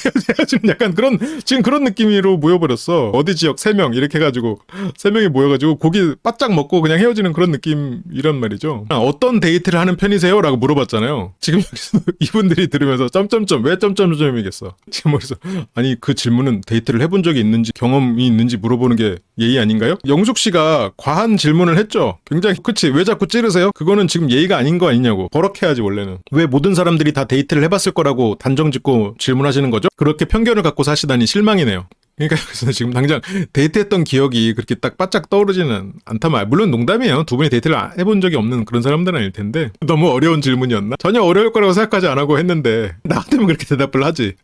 지금 약간 지금 그런 느낌으로 모여버렸어. 어디 지역 3명 이렇게 해가지고 3명이 모여가지고 고기 바짝 먹고 그냥 헤어지는 그런 느낌이란 말이죠. 어떤 데이트를 하는 편이세요? 라고 물어봤잖아요. 지금 여기서 이분들이 들으면서 점점점 왜 점점점이겠어. 지금 머릿속 아니 그 질문은 데이트를 해본 적이 있는지 경험이 있는지 물어보는 게 예의 아닌가요? 영숙 씨가 과한 질문을 했죠. 굉장히 그치 왜 자꾸 찌르세요? 그거는 지금 예의가 아닌 거 아니냐고. 버럭해야지 원래는. 왜 모든 사람들이 다 데이트를 해봤을 거라고 단정짓고 질문하시는 거죠? 그렇게 편견을 갖고 사시다니 실망이네요. 그러니까 여기서 지금 당장 데이트했던 기억이 그렇게 딱 바짝 떠오르지는 않다만 물론 농담이에요. 두 분이 데이트를 해본 적이 없는 그런 사람들은 아닐 텐데 너무 어려운 질문이었나? 전혀 어려울 거라고 생각하지 안 하고 했는데 나 같으면 그렇게 대답을 하지.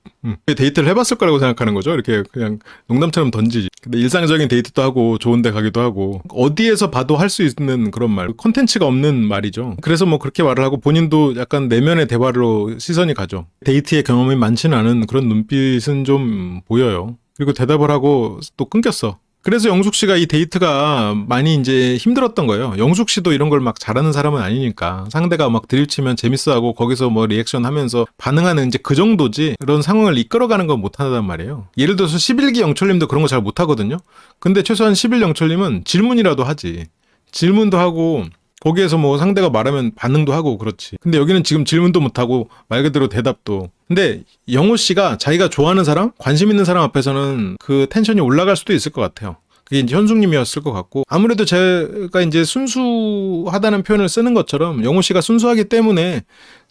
데이트를 해봤을 거라고 생각하는 거죠. 이렇게 그냥 농담처럼 던지지. 근데 일상적인 데이트도 하고 좋은 데 가기도 하고 어디에서 봐도 할 수 있는 그런 말, 콘텐츠가 없는 말이죠. 그래서 뭐 그렇게 말을 하고 본인도 약간 내면의 대화로 시선이 가죠. 데이트의 경험이 많지는 않은 그런 눈빛은 좀 보여요. 그리고 대답을 하고 또 끊겼어. 그래서 영숙 씨가 이 데이트가 많이 이제 힘들었던 거예요. 영숙 씨도 이런 걸 막 잘하는 사람은 아니니까 상대가 막 드립치면 재밌어하고 거기서 뭐 리액션 하면서 반응하는 이제 그 정도지 그런 상황을 이끌어가는 건 못하단 말이에요. 예를 들어서 11기 영철님도 그런 거 잘 못하거든요. 근데 최소한 11 영철님은 질문이라도 하지. 질문도 하고 거기에서 뭐 상대가 말하면 반응도 하고 그렇지. 근데 여기는 지금 질문도 못하고 말 그대로 대답도. 근데 영호 씨가 자기가 좋아하는 사람, 관심 있는 사람 앞에서는 그 텐션이 올라갈 수도 있을 것 같아요. 그게 이제 현숙님이었을 것 같고 아무래도 제가 이제 순수하다는 표현을 쓰는 것처럼 영호 씨가 순수하기 때문에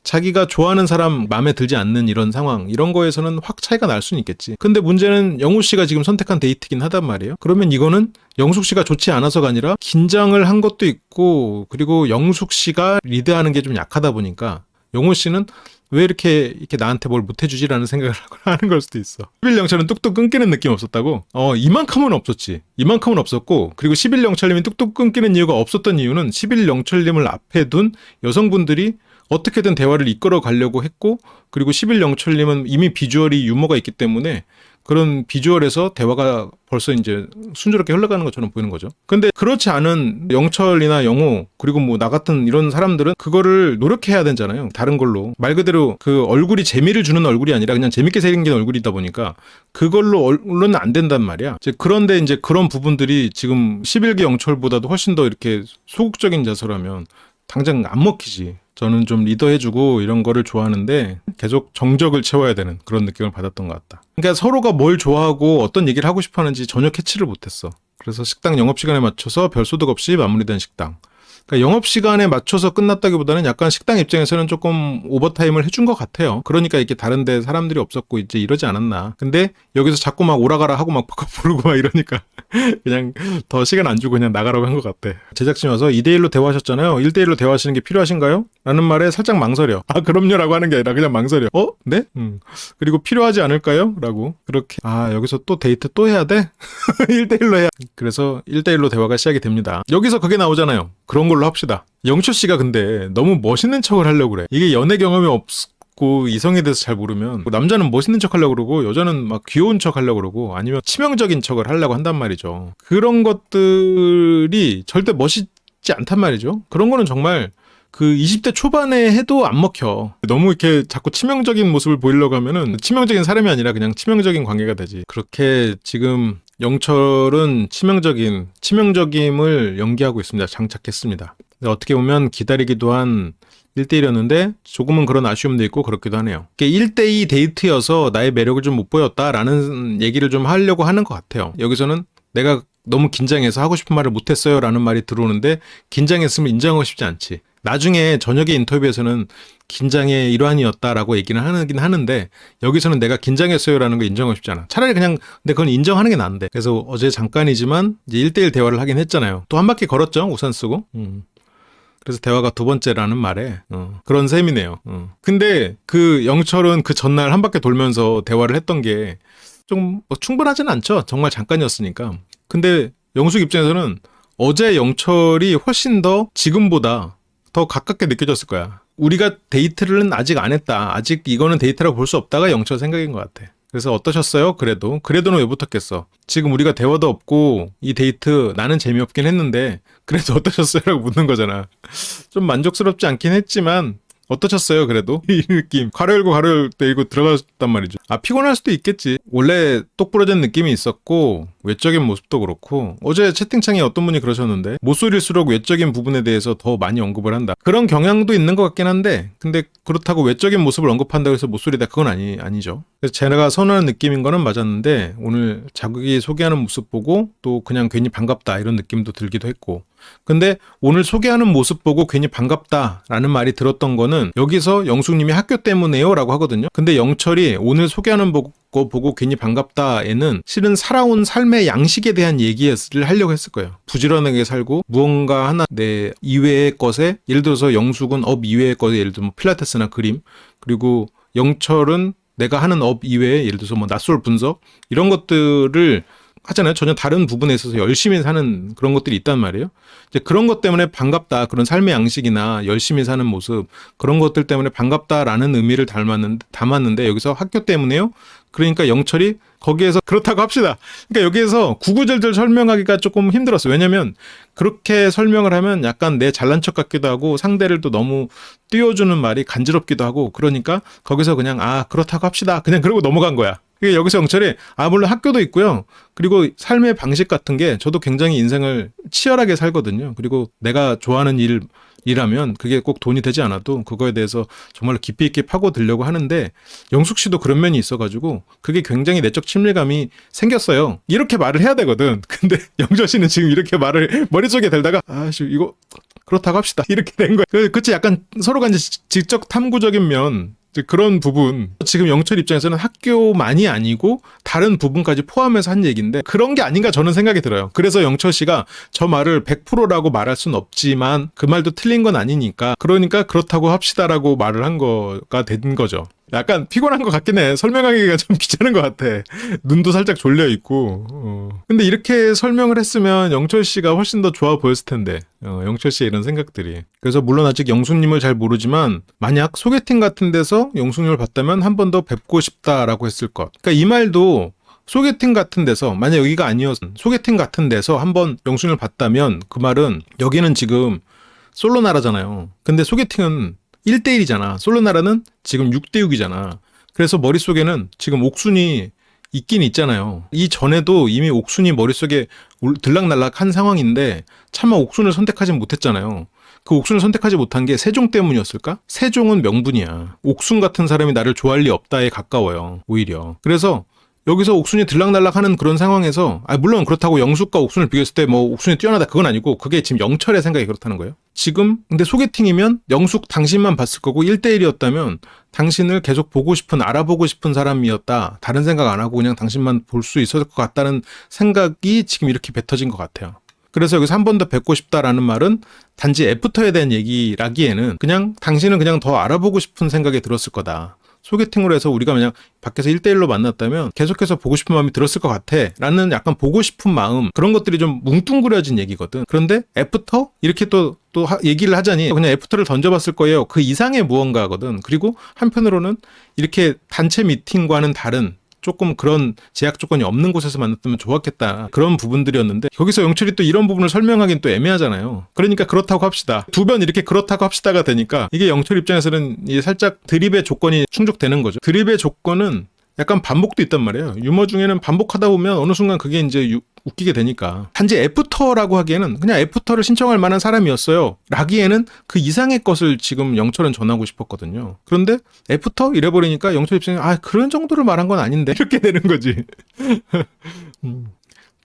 자기가 좋아하는 사람 마음에 들지 않는 이런 상황 이런 거에서는 확 차이가 날 수는 있겠지. 근데 문제는 영호 씨가 지금 선택한 데이트긴 하단 말이에요. 그러면 이거는 영숙 씨가 좋지 않아서가 아니라 긴장을 한 것도 있고 그리고 영숙 씨가 리드하는 게 좀 약하다 보니까 영호 씨는 왜 이렇게 나한테 뭘 못해주지라는 생각을 하는 걸 수도 있어. 11영철은 뚝뚝 끊기는 느낌 없었다고? 이만큼은 없었지. 이만큼은 없었고 그리고 11영철님이 뚝뚝 끊기는 이유가 없었던 이유는 11영철님을 앞에 둔 여성분들이 어떻게든 대화를 이끌어 가려고 했고 그리고 11영철님은 이미 비주얼이 유머가 있기 때문에 그런 비주얼에서 대화가 벌써 이제 순조롭게 흘러가는 것처럼 보이는 거죠. 근데 그렇지 않은 영철이나 영호 그리고 뭐 나 같은 이런 사람들은 그거를 노력해야 되잖아요. 다른 걸로. 말 그대로 그 얼굴이 재미를 주는 얼굴이 아니라 그냥 재밌게 생긴 얼굴이다 보니까 그걸로는 안 된단 말이야. 그런데 이제 그런 부분들이 지금 11기 영철보다도 훨씬 더 이렇게 소극적인 자세라면 당장 안 먹히지. 저는 좀 리더해주고 이런 거를 좋아하는데 계속 정적을 채워야 되는 그런 느낌을 받았던 것 같다. 그러니까 서로가 뭘 좋아하고 어떤 얘기를 하고 싶어 하는지 전혀 캐치를 못했어. 그래서 식당 영업시간에 맞춰서 별 소득 없이 마무리된 식당. 그러니까 영업시간에 맞춰서 끝났다기보다는 약간 식당 입장에서는 조금 오버타임을 해준 것 같아요. 그러니까 이렇게 다른데 사람들이 없었고 이제 이러지 않았나. 근데 여기서 자꾸 막 오라가라 하고 막 부르고 막 이러니까 그냥 더 시간 안 주고 그냥 나가라고 한 것 같아. 제작진 와서 2대1로 대화하셨잖아요. 1대1로 대화하시는 게 필요하신가요? 라는 말에 살짝 망설여. 아 그럼요 라고 하는 게 아니라 그냥 망설여. 네? 그리고 필요하지 않을까요? 라고. 그렇게. 여기서 또 데이트 또 해야 돼? 1대1로 해야. 그래서 1대1로 대화가 시작이 됩니다. 여기서 그게 나오잖아요. 그런 걸로 합시다. 영철 씨가 근데 너무 멋있는 척을 하려고 그래. 이게 연애 경험이 없고 이성에 대해서 잘 모르면 남자는 멋있는 척 하려고 그러고 여자는 막 귀여운 척 하려고 그러고 아니면 치명적인 척을 하려고 한단 말이죠. 그런 것들이 절대 멋있지 않단 말이죠. 그런 거는 정말 그 20대 초반에 해도 안 먹혀. 너무 이렇게 자꾸 치명적인 모습을 보이려고 하면은 치명적인 사람이 아니라 그냥 치명적인 관계가 되지. 그렇게 지금 영철은 치명적임을 연기하고 있습니다. 장착했습니다. 어떻게 보면 기다리기도 한 1대1이었는데 조금은 그런 아쉬움도 있고 그렇기도 하네요. 1대2 데이트여서 나의 매력을 좀 못 보였다라는 얘기를 좀 하려고 하는 것 같아요. 여기서는 내가 너무 긴장해서 하고 싶은 말을 못했어요 라는 말이 들어오는데 긴장했으면 인정하고 싶지 않지. 나중에 저녁에 인터뷰에서는 긴장의 일환이었다라고 얘기는 하긴 하는데 여기서는 내가 긴장했어요라는 거 인정하고 싶지 않아. 차라리 그냥 근데 그건 인정하는 게 나은데. 그래서 어제 잠깐이지만 이제 1대1 대화를 하긴 했잖아요. 또 한 바퀴 걸었죠. 우산 쓰고. 그래서 대화가 두 번째라는 말에 그런 셈이네요. 근데 그 영철은 그 전날 한 바퀴 돌면서 대화를 했던 게 좀 충분하진 않죠. 정말 잠깐이었으니까. 근데 영숙 입장에서는 어제 영철이 훨씬 더 지금보다 더 가깝게 느껴졌을 거야. 우리가 데이트는 아직 안 했다. 아직 이거는 데이트라고 볼 수 없다가 영철 생각인 것 같아. 그래서 어떠셨어요? 그래도는 왜 붙었겠어? 지금 우리가 대화도 없고 이 데이트 나는 재미없긴 했는데 그래도 어떠셨어요? 라고 묻는 거잖아. 좀 만족스럽지 않긴 했지만 어떠셨어요? 그래도 이 느낌 가로 열고 들어갔단 말이죠. 피곤할 수도 있겠지. 원래 똑부러진 느낌이 있었고 외적인 모습도 그렇고 어제 채팅창에 어떤 분이 그러셨는데 모쏠일수록 외적인 부분에 대해서 더 많이 언급을 한다. 그런 경향도 있는 것 같긴 한데 근데 그렇다고 외적인 모습을 언급한다고 해서 모쏠이다 그건 아니죠. 그래서 제가 선호하는 느낌인 거는 맞았는데 오늘 자극이 소개하는 모습 보고 또 그냥 괜히 반갑다 이런 느낌도 들기도 했고 근데 오늘 소개하는 모습 보고 괜히 반갑다라는 말이 들었던 거는 여기서 영숙님이 학교 때문에요 라고 하거든요. 근데 영철이 오늘 소개하는 거 보고 괜히 반갑다에는 실은 살아온 삶의 양식에 대한 얘기를 하려고 했을 거예요. 부지런하게 살고 무언가 하나 내 이외의 것에 예를 들어서 영숙은 업 이외의 것에 예를 들면 필라테스나 그림 그리고 영철은 내가 하는 업 이외에 예를 들어서 뭐 낯설 분석 이런 것들을 하잖아요. 전혀 다른 부분에 있어서 열심히 사는 그런 것들이 있단 말이에요. 이제 그런 것 때문에 반갑다. 그런 삶의 양식이나 열심히 사는 모습, 그런 것들 때문에 반갑다라는 의미를 담았는데 여기서 학교 때문에요? 그러니까 영철이 거기에서 그렇다고 합시다. 그러니까 여기에서 구구절절 설명하기가 조금 힘들었어요. 왜냐면 그렇게 설명을 하면 약간 내 잘난 척 같기도 하고 상대를 또 너무 띄워주는 말이 간지럽기도 하고, 그러니까 거기서 그냥 그렇다고 합시다. 그냥 그러고 넘어간 거야. 여기서 영철이 물론 학교도 있고요. 그리고 삶의 방식 같은 게 저도 굉장히 인생을 치열하게 살거든요. 그리고 내가 좋아하는 일이라면 그게 꼭 돈이 되지 않아도 그거에 대해서 정말로 깊이 있게 파고들려고 하는데, 영숙 씨도 그런 면이 있어가지고 그게 굉장히 내적 친밀감이 생겼어요. 이렇게 말을 해야 되거든. 근데 영철 씨는 지금 이렇게 말을 머릿속에 들다가 이거 그렇다고 합시다. 이렇게 된 거예요. 그치, 약간 서로가 이제 지적 탐구적인 면, 그런 부분, 지금 영철 입장에서는 학교만이 아니고 다른 부분까지 포함해서 한 얘기인데 그런 게 아닌가 저는 생각이 들어요. 그래서 영철 씨가 저 말을 100%라고 말할 순 없지만 그 말도 틀린 건 아니니까, 그러니까 그렇다고 합시다라고 말을 한 거가 된 거죠. 약간 피곤한 것 같긴 해. 설명하기가 좀 귀찮은 것 같아. 눈도 살짝 졸려 있고. 근데 이렇게 설명을 했으면 영철 씨가 훨씬 더 좋아 보였을 텐데. 영철 씨의 이런 생각들이. 그래서 물론 아직 영숙님을 잘 모르지만 만약 소개팅 같은 데서 영숙님을 봤다면 한 번 더 뵙고 싶다라고 했을 것. 그러니까 이 말도 소개팅 같은 데서, 만약 여기가 아니었어, 소개팅 같은 데서 한번 영숙님을 봤다면 그 말은 여기는 지금 솔로 나라잖아요. 근데 소개팅은 1대1이잖아. 솔로 나라는 지금 6대6이잖아. 그래서 머릿속에는 지금 옥순이 있긴 있잖아요. 이 전에도 이미 옥순이 머릿속에 들락날락한 상황인데 차마 옥순을 선택하진 못했잖아요. 그 옥순을 선택하지 못한 게 세종 때문이었을까? 세종은 명분이야. 옥순 같은 사람이 나를 좋아할 리 없다에 가까워요. 오히려. 그래서 여기서 옥순이 들락날락하는 그런 상황에서, 물론 그렇다고 영숙과 옥순을 비교했을 때 뭐 옥순이 뛰어나다 그건 아니고, 그게 지금 영철의 생각이 그렇다는 거예요. 지금 근데 소개팅이면 영숙 당신만 봤을 거고 1대1이었다면 당신을 계속 보고 싶은, 알아보고 싶은 사람이었다. 다른 생각 안 하고 그냥 당신만 볼 수 있었을 것 같다는 생각이 지금 이렇게 뱉어진 것 같아요. 그래서 여기서 한 번 더 뵙고 싶다라는 말은 단지 애프터에 대한 얘기라기에는 그냥 당신은 그냥 더 알아보고 싶은 생각이 들었을 거다. 소개팅으로 해서 우리가 그냥 밖에서 1대1로 만났다면 계속해서 보고 싶은 마음이 들었을 것 같아 라는 약간 보고 싶은 마음, 그런 것들이 좀 뭉뚱그려진 얘기거든. 그런데 애프터? 이렇게 또 얘기를 하자니 그냥 애프터를 던져봤을 거예요. 그 이상의 무언가거든. 그리고 한편으로는 이렇게 단체 미팅과는 다른 조금 그런 제약 조건이 없는 곳에서 만났다면 좋았겠다, 그런 부분들이었는데 거기서 영철이 또 이런 부분을 설명하기는 또 애매하잖아요. 그러니까 그렇다고 합시다. 두 번 이렇게 그렇다고 합시다가 되니까 이게 영철 입장에서는 살짝 드립의 조건이 충족되는 거죠. 드립의 조건은 약간 반복도 있단 말이에요. 유머 중에는 반복하다 보면 어느 순간 그게 이제 웃기게 되니까. 단지 애프터라고 하기에는 그냥 애프터를 신청할 만한 사람이었어요 라기에는 그 이상의 것을 지금 영철은 전하고 싶었거든요. 그런데 애프터? 이래버리니까 영철 입장에 그런 정도를 말한 건 아닌데 이렇게 되는 거지.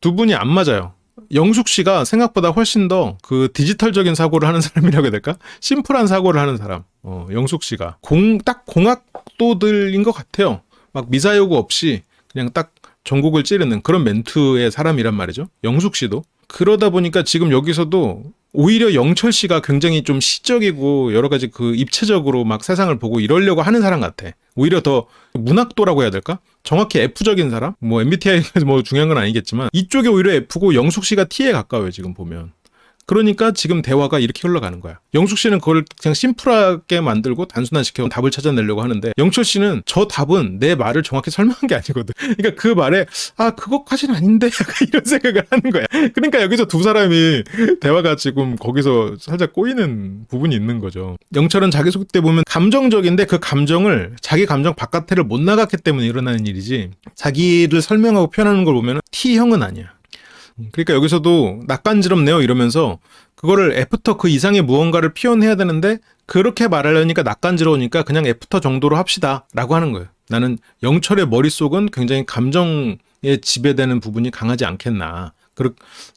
두 분이 안 맞아요. 영숙 씨가 생각보다 훨씬 더 그 디지털적인 사고를 하는 사람이라고 해야 될까? 심플한 사고를 하는 사람. 영숙 씨가 딱 공학도들인 것 같아요. 막 미사여구 없이 그냥 딱 전곡을 찌르는 그런 멘트의 사람이란 말이죠. 영숙 씨도. 그러다 보니까 지금 여기서도 오히려 영철 씨가 굉장히 좀 시적이고 여러 가지 그 입체적으로 막 세상을 보고 이러려고 하는 사람 같아. 오히려 더 문학도라고 해야 될까? 정확히 F적인 사람? 뭐 MBTI가 뭐 중요한 건 아니겠지만 이쪽이 오히려 F고 영숙 씨가 T에 가까워요, 지금 보면. 그러니까 지금 대화가 이렇게 흘러가는 거야. 영숙 씨는 그걸 그냥 심플하게 만들고 단순화시켜 답을 찾아내려고 하는데 영철 씨는 저 답은 내 말을 정확히 설명한 게 아니거든. 그러니까 그 말에 그것까지는 아닌데 약간 이런 생각을 하는 거야. 그러니까 여기서 두 사람이 대화가 지금 거기서 살짝 꼬이는 부분이 있는 거죠. 영철은 자기소개 때 보면 감정적인데 그 감정을 자기 감정 바깥을 못 나갔기 때문에 일어나는 일이지, 자기를 설명하고 표현하는 걸 보면 T형은 아니야. 그러니까 여기서도 낯간지럽네요 이러면서 그거를 애프터 그 이상의 무언가를 표현해야 되는데 그렇게 말하려니까 낯간지러우니까 그냥 애프터 정도로 합시다 라고 하는 거예요. 나는 영철의 머릿속은 굉장히 감정에 지배되는 부분이 강하지 않겠나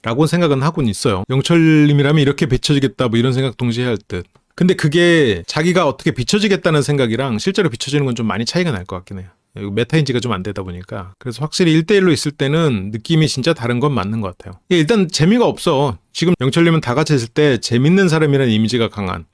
라고 생각은 하고는 있어요. 영철님이라면 이렇게 비춰지겠다 뭐 이런 생각 동시에 할 듯. 근데 그게 자기가 어떻게 비춰지겠다는 생각이랑 실제로 비춰지는 건 좀 많이 차이가 날 것 같긴 해요. 메타인지가 좀 안 되다 보니까. 그래서 확실히 1대1로 있을 때는 느낌이 진짜 다른 건 맞는 것 같아요. 일단 재미가 없어. 지금 영철님은 다 같이 있을 때 재밌는 사람이라는 이미지가 강한.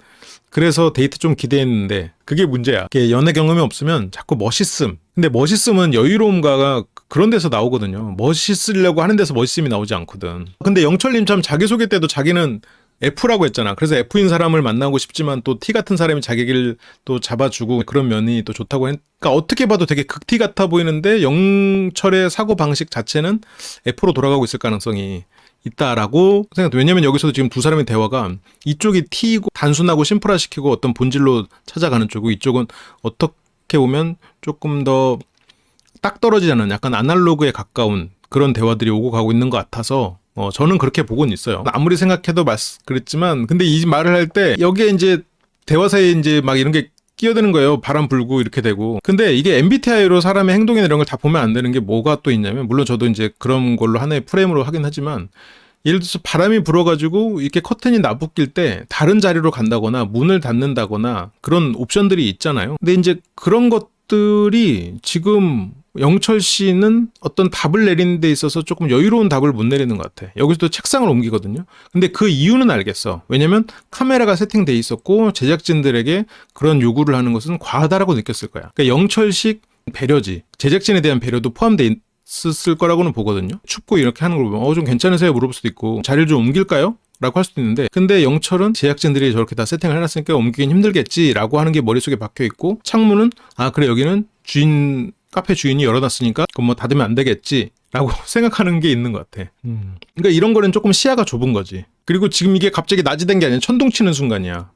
그래서 데이트 좀 기대했는데 그게 문제야. 연애 경험이 없으면 자꾸 멋있음. 근데 멋있음은 여유로움과 그런 데서 나오거든요. 멋있으려고 하는 데서 멋있음이 나오지 않거든. 근데 영철님 참 자기소개 때도 자기는 F라고 했잖아. 그래서 F인 사람을 만나고 싶지만 또 T 같은 사람이 자기 길 또 잡아주고 그런 면이 또 좋다고 했. 그러니까 어떻게 봐도 되게 극T 같아 보이는데 영철의 사고 방식 자체는 F로 돌아가고 있을 가능성이 있다라고 생각돼. 왜냐면 여기서도 지금 두 사람의 대화가 이쪽이 T이고 단순하고 심플화시키고 어떤 본질로 찾아가는 쪽이고 이쪽은 어떻게 보면 조금 더 딱 떨어지지 않은 약간 아날로그에 가까운 그런 대화들이 오고 가고 있는 것 같아서 저는 그렇게 보고는 있어요. 아무리 생각해도 그랬지만 근데 이 말을 할 때 여기에 이제 대화사에 이제 막 이런 게 끼어드는 거예요. 바람 불고 이렇게 되고. 근데 이게 MBTI로 사람의 행동이나 이런 걸 다 보면 안 되는 게 뭐가 또 있냐면 물론 저도 이제 그런 걸로 하나의 프레임으로 하긴 하지만 예를 들어서 바람이 불어가지고 이렇게 커튼이 나부낄 때 다른 자리로 간다거나 문을 닫는다거나 그런 옵션들이 있잖아요. 근데 이제 그런 것들이 지금 영철 씨는 어떤 답을 내리는 데 있어서 조금 여유로운 답을 못 내리는 것 같아. 여기서도 책상을 옮기거든요. 근데 그 이유는 알겠어. 왜냐면 카메라가 세팅돼 있었고 제작진들에게 그런 요구를 하는 것은 과하다라고 느꼈을 거야. 그러니까 영철식 배려지. 제작진에 대한 배려도 포함돼 있었을 거라고는 보거든요. 춥고 이렇게 하는 걸 보면 좀 괜찮으세요? 물어볼 수도 있고 자리를 좀 옮길까요? 라고 할 수도 있는데 근데 영철은 제작진들이 저렇게 다 세팅을 해놨으니까 옮기긴 힘들겠지 라고 하는 게 머릿속에 박혀있고 창문은 그래 여기는 카페 주인이 열어놨으니까 그럼 뭐 닫으면 안 되겠지 라고 생각하는 게 있는 것 같아. 그러니까 이런 거는 조금 시야가 좁은 거지. 그리고 지금 이게 갑자기 낮이 된 게 아니라 천둥 치는 순간이야.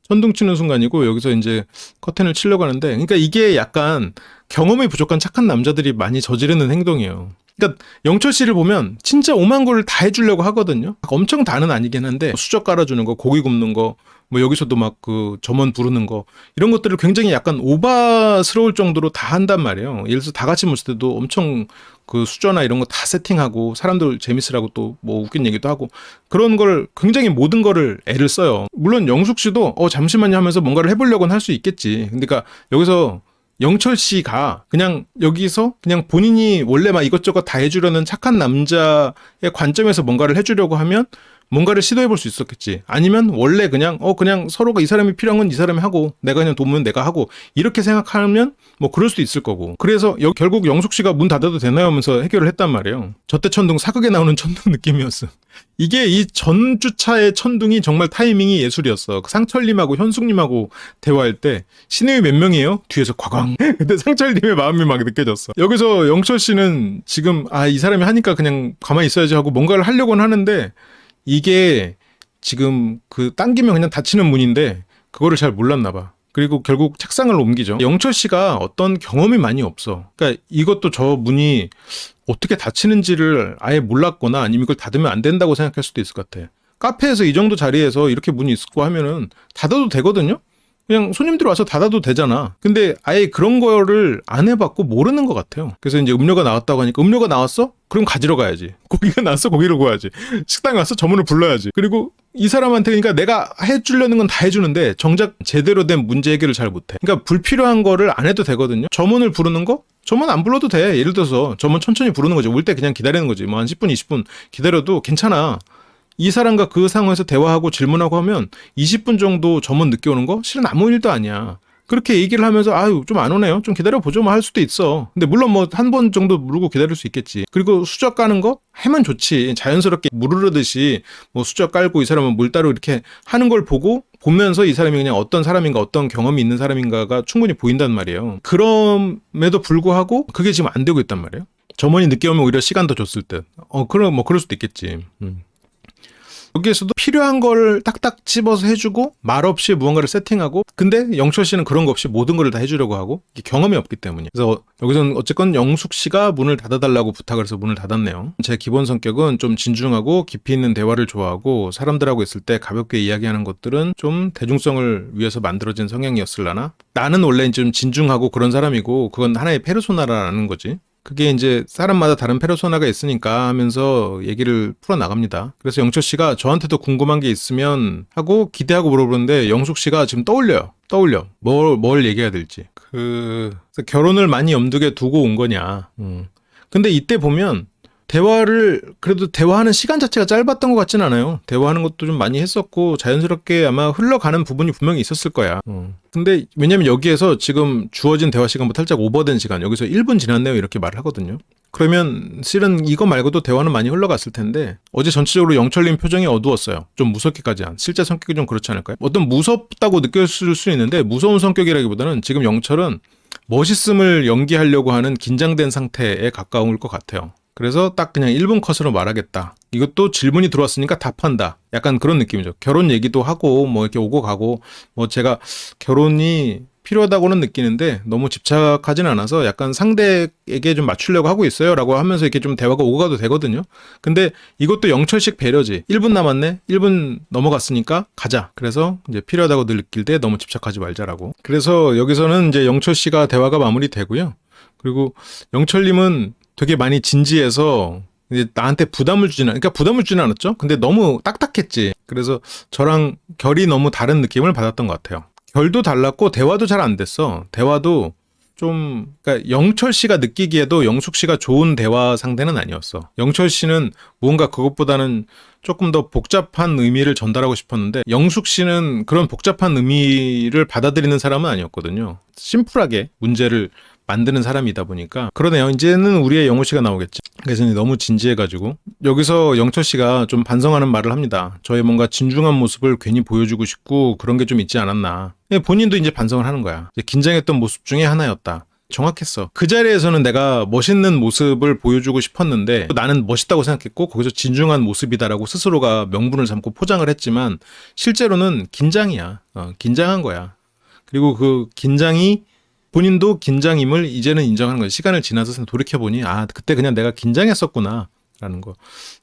천둥 치는 순간이고 여기서 이제 커튼을 치려고 하는데 그러니까 이게 약간 경험이 부족한 착한 남자들이 많이 저지르는 행동이에요. 그러니까 영철 씨를 보면 진짜 오만 거를 다 해주려고 하거든요. 엄청 다는 아니긴 한데 수저 깔아주는 거, 고기 굽는 거, 뭐 여기서도 막 그 점원 부르는 거 이런 것들을 굉장히 약간 오바스러울 정도로 다 한단 말이에요. 예를 들어서 다 같이 모실 때도 엄청 그 수저나 이런 거 다 세팅하고 사람들 재밌으라고 또 뭐 웃긴 얘기도 하고 그런 걸 굉장히 모든 거를 애를 써요. 물론 영숙 씨도 잠시만요 하면서 뭔가를 해보려고는 할 수 있겠지. 그러니까 여기서 영철 씨가 그냥 여기서 그냥 본인이 원래 막 이것저것 다 해주려는 착한 남자의 관점에서 뭔가를 해주려고 하면 뭔가를 시도해볼 수 있었겠지. 아니면 원래 그냥 서로가 이 사람이 필요한 건 이 사람이 하고 내가 그냥 도움은 내가 하고 이렇게 생각하면 뭐 그럴 수도 있을 거고. 그래서 결국 영숙 씨가 문 닫아도 되나요 하면서 해결을 했단 말이에요. 저때천둥 사극에 나오는 천둥 느낌이었어. 이게 이 전주차의 천둥이 정말 타이밍이 예술이었어. 상철님하고 현숙님하고 대화할 때 신우이 몇 명이에요? 뒤에서 과광. 근데 상철님의 마음이 막 느껴졌어. 여기서 영철 씨는 지금 이 사람이 하니까 그냥 가만히 있어야지 하고 뭔가를 하려고는 하는데 이게 지금 당기면 그냥 닫히는 문인데 그거를 잘 몰랐나 봐. 그리고 결국 책상을 옮기죠. 영철 씨가 어떤 경험이 많이 없어. 그러니까 이것도 저 문이 어떻게 닫히는지를 아예 몰랐거나 아니면 이걸 닫으면 안 된다고 생각할 수도 있을 것 같아. 카페에서 이 정도 자리에서 이렇게 문이 있고 하면은 닫아도 되거든요? 그냥 손님들 와서 닫아도 되잖아. 근데 아예 그런 거를 안 해봤고 모르는 것 같아요. 그래서 이제 음료가 나왔다고 하니까 음료가 나왔어? 그럼 가지러 가야지. 고기가 나왔어? 고기를 구워야지. 식당에 왔어? 점원을 불러야지. 그리고 이 사람한테 그러니까 내가 해주려는 건 다 해주는데 정작 제대로 된 문제 해결을 잘 못해. 그러니까 불필요한 거를 안 해도 되거든요. 점원을 부르는 거? 점원 안 불러도 돼. 예를 들어서 점원 천천히 부르는 거지. 올 때 그냥 기다리는 거지. 뭐 한 10분, 20분 기다려도 괜찮아. 이 사람과 그 상황에서 대화하고 질문하고 하면 20분 정도 점원 늦게 오는 거 실은 아무 일도 아니야. 그렇게 얘기를 하면서 좀 안 오네요. 좀 기다려보죠. 뭐 할 수도 있어. 근데 물론 뭐 한 번 정도 물고 기다릴 수 있겠지. 그리고 수저 까는 거 하면 좋지. 자연스럽게 물 흐르듯이 뭐 수저 깔고 이 사람은 물 따로 이렇게 하는 걸 보면서 이 사람이 그냥 어떤 사람인가 어떤 경험이 있는 사람인가가 충분히 보인단 말이에요. 그럼에도 불구하고 그게 지금 안 되고 있단 말이에요. 점원이 늦게 오면 오히려 시간 더 줬을 듯. 그럼 뭐 그럴 수도 있겠지. 여기에서도 필요한 걸 딱딱 집어서 해주고 말없이 무언가를 세팅하고 근데 영철 씨는 그런 거 없이 모든 걸 다 해주려고 하고 이게 경험이 없기 때문이에요. 그래서 여기서는 어쨌건 영숙 씨가 문을 닫아달라고 부탁을 해서 문을 닫았네요. 제 기본 성격은 좀 진중하고 깊이 있는 대화를 좋아하고 사람들하고 있을 때 가볍게 이야기하는 것들은 좀 대중성을 위해서 만들어진 성향이었을라나? 나는 원래 좀 진중하고 그런 사람이고 그건 하나의 페르소나라는 거지. 그게 이제 사람마다 다른 페르소나가 있으니까 하면서 얘기를 풀어나갑니다. 그래서 영철 씨가 저한테도 궁금한 게 있으면 하고 기대하고 물어보는데 영숙 씨가 지금 떠올려. 뭘 얘기해야 될지. 그래서 결혼을 많이 염두에 두고 온 거냐. 근데 이때 보면 대화를 그래도 대화하는 시간 자체가 짧았던 것 같진 않아요. 대화하는 것도 좀 많이 했었고 자연스럽게 아마 흘러가는 부분이 분명히 있었을 거야. 근데 왜냐면 여기에서 지금 주어진 대화 시간보다 살짝 오버된 시간, 여기서 1분 지났네요 이렇게 말을 하거든요. 그러면 실은 이거 말고도 대화는 많이 흘러갔을 텐데 어제 전체적으로 영철님 표정이 어두웠어요. 좀 무섭기까지 한. 실제 성격이 좀 그렇지 않을까요? 어떤 무섭다고 느꼈을 수 있는데 무서운 성격이라기보다는 지금 영철은 멋있음을 연기하려고 하는 긴장된 상태에 가까울 것 같아요. 그래서 딱 그냥 1분 컷으로 말하겠다. 이것도 질문이 들어왔으니까 답한다. 약간 그런 느낌이죠. 결혼 얘기도 하고 뭐 이렇게 오고 가고 뭐 제가 결혼이 필요하다고는 느끼는데 너무 집착하진 않아서 약간 상대에게 좀 맞추려고 하고 있어요 라고 하면서 이렇게 좀 대화가 오고 가도 되거든요. 근데 이것도 영철식 배려지. 1분 남았네? 1분 넘어갔으니까 가자. 그래서 이제 필요하다고 느낄 때 너무 집착하지 말자라고. 그래서 여기서는 이제 영철 씨가 대화가 마무리되고요. 그리고 영철님은 되게 많이 진지해서 이제 나한테 부담을 주지는, 그러니까 부담을 주지는 않았죠. 근데 너무 딱딱했지. 그래서 저랑 결이 너무 다른 느낌을 받았던 것 같아요. 결도 달랐고 대화도 잘 안 됐어. 대화도 좀, 그러니까 영철 씨가 느끼기에도 영숙 씨가 좋은 대화 상대는 아니었어. 영철 씨는 뭔가 그것보다는 조금 더 복잡한 의미를 전달하고 싶었는데 영숙 씨는 그런 복잡한 의미를 받아들이는 사람은 아니었거든요. 심플하게 문제를 만드는 사람이다 보니까. 그러네요. 이제는 우리의 영호 씨가 나오겠지. 그래서 너무 진지해가지고 여기서 영철 씨가 좀 반성하는 말을 합니다. 저의 뭔가 진중한 모습을 괜히 보여주고 싶고 그런 게 좀 있지 않았나. 본인도 이제 반성을 하는 거야. 이제 긴장했던 모습 중에 하나였다. 정확했어. 그 자리에서는 내가 멋있는 모습을 보여주고 싶었는데 나는 멋있다고 생각했고 거기서 진중한 모습이다라고 스스로가 명분을 삼고 포장을 했지만 실제로는 긴장이야. 긴장한 거야. 그리고 그 긴장이 본인도 긴장임을 이제는 인정하는 거예요. 시간을 지나서 돌이켜보니 아 그때 그냥 내가 긴장했었구나 라는 거.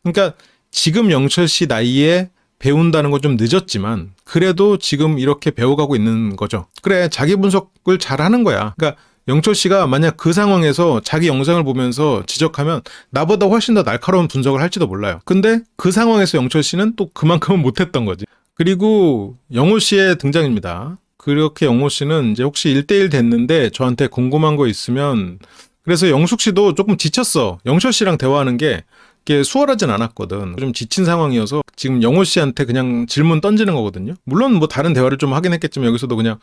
그러니까 지금 영철 씨 나이에 배운다는 건 좀 늦었지만 그래도 지금 이렇게 배워가고 있는 거죠. 그래 자기 분석을 잘하는 거야. 그러니까 영철 씨가 만약 그 상황에서 자기 영상을 보면서 지적하면 나보다 훨씬 더 날카로운 분석을 할지도 몰라요. 근데 그 상황에서 영철 씨는 또 그만큼은 못했던 거지. 그리고 영호 씨의 등장입니다. 그렇게 영호 씨는 이제 혹시 1대1 됐는데 저한테 궁금한 거 있으면, 그래서 영숙 씨도 조금 지쳤어. 영철 씨랑 대화하는 게 이게 수월하진 않았거든. 좀 지친 상황이어서 지금 영호 씨한테 그냥 질문 던지는 거거든요. 물론 뭐 다른 대화를 좀 하긴 했겠지만 여기서도 그냥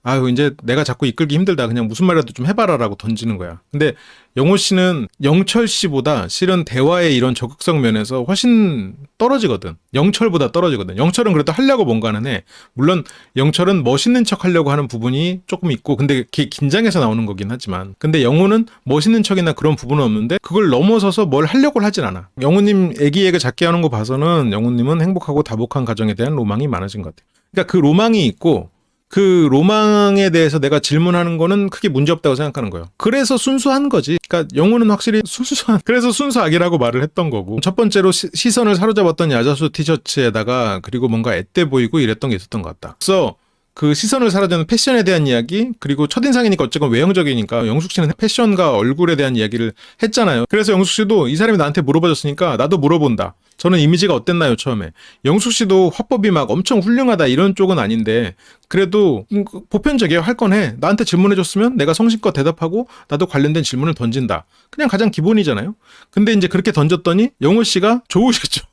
아유 이제 내가 자꾸 이끌기 힘들다. 그냥 무슨 말이라도 좀 해봐라라고 던지는 거야. 근데 영호 씨는 영철 씨보다 실은 대화의 이런 적극성 면에서 훨씬 떨어지거든. 영철보다 떨어지거든. 영철은 그래도 하려고 뭔가는 해. 물론 영철은 멋있는 척 하려고 하는 부분이 조금 있고 근데 그게 긴장해서 나오는 거긴 하지만 근데 영호는 멋있는 척이나 그런 부분은 없는데 그걸 넘어서서 뭘 하려고 하진 않아. 영호님 애기 애가 작게 하는 거 봐서는 영호님은 행복하고 다복한 가정에 대한 로망이 많으신 것 같아. 그러니까 그 로망이 있고 그 로망에 대해서 내가 질문하는 거는 크게 문제없다고 생각하는 거예요. 그래서 순수한 거지. 그러니까 영호는 확실히 순수한, 그래서 순수악이라고 말을 했던 거고. 첫 번째로 시선을 사로잡았던 야자수 티셔츠에다가 그리고 뭔가 앳돼 보이고 이랬던 게 있었던 것 같다. 그래서 그 시선을 사로잡는 패션에 대한 이야기, 그리고 첫인상이니까 어쨌건 외형적이니까 영숙 씨는 패션과 얼굴에 대한 이야기를 했잖아요. 그래서 영숙 씨도 이 사람이 나한테 물어봐줬으니까 나도 물어본다. 저는 이미지가 어땠나요, 처음에? 영숙 씨도 화법이 막 엄청 훌륭하다 이런 쪽은 아닌데 그래도 보편적이에요. 할 건 해. 나한테 질문해줬으면 내가 성심껏 대답하고 나도 관련된 질문을 던진다. 그냥 가장 기본이잖아요. 근데 이제 그렇게 던졌더니 영호 씨가 좋으셨죠.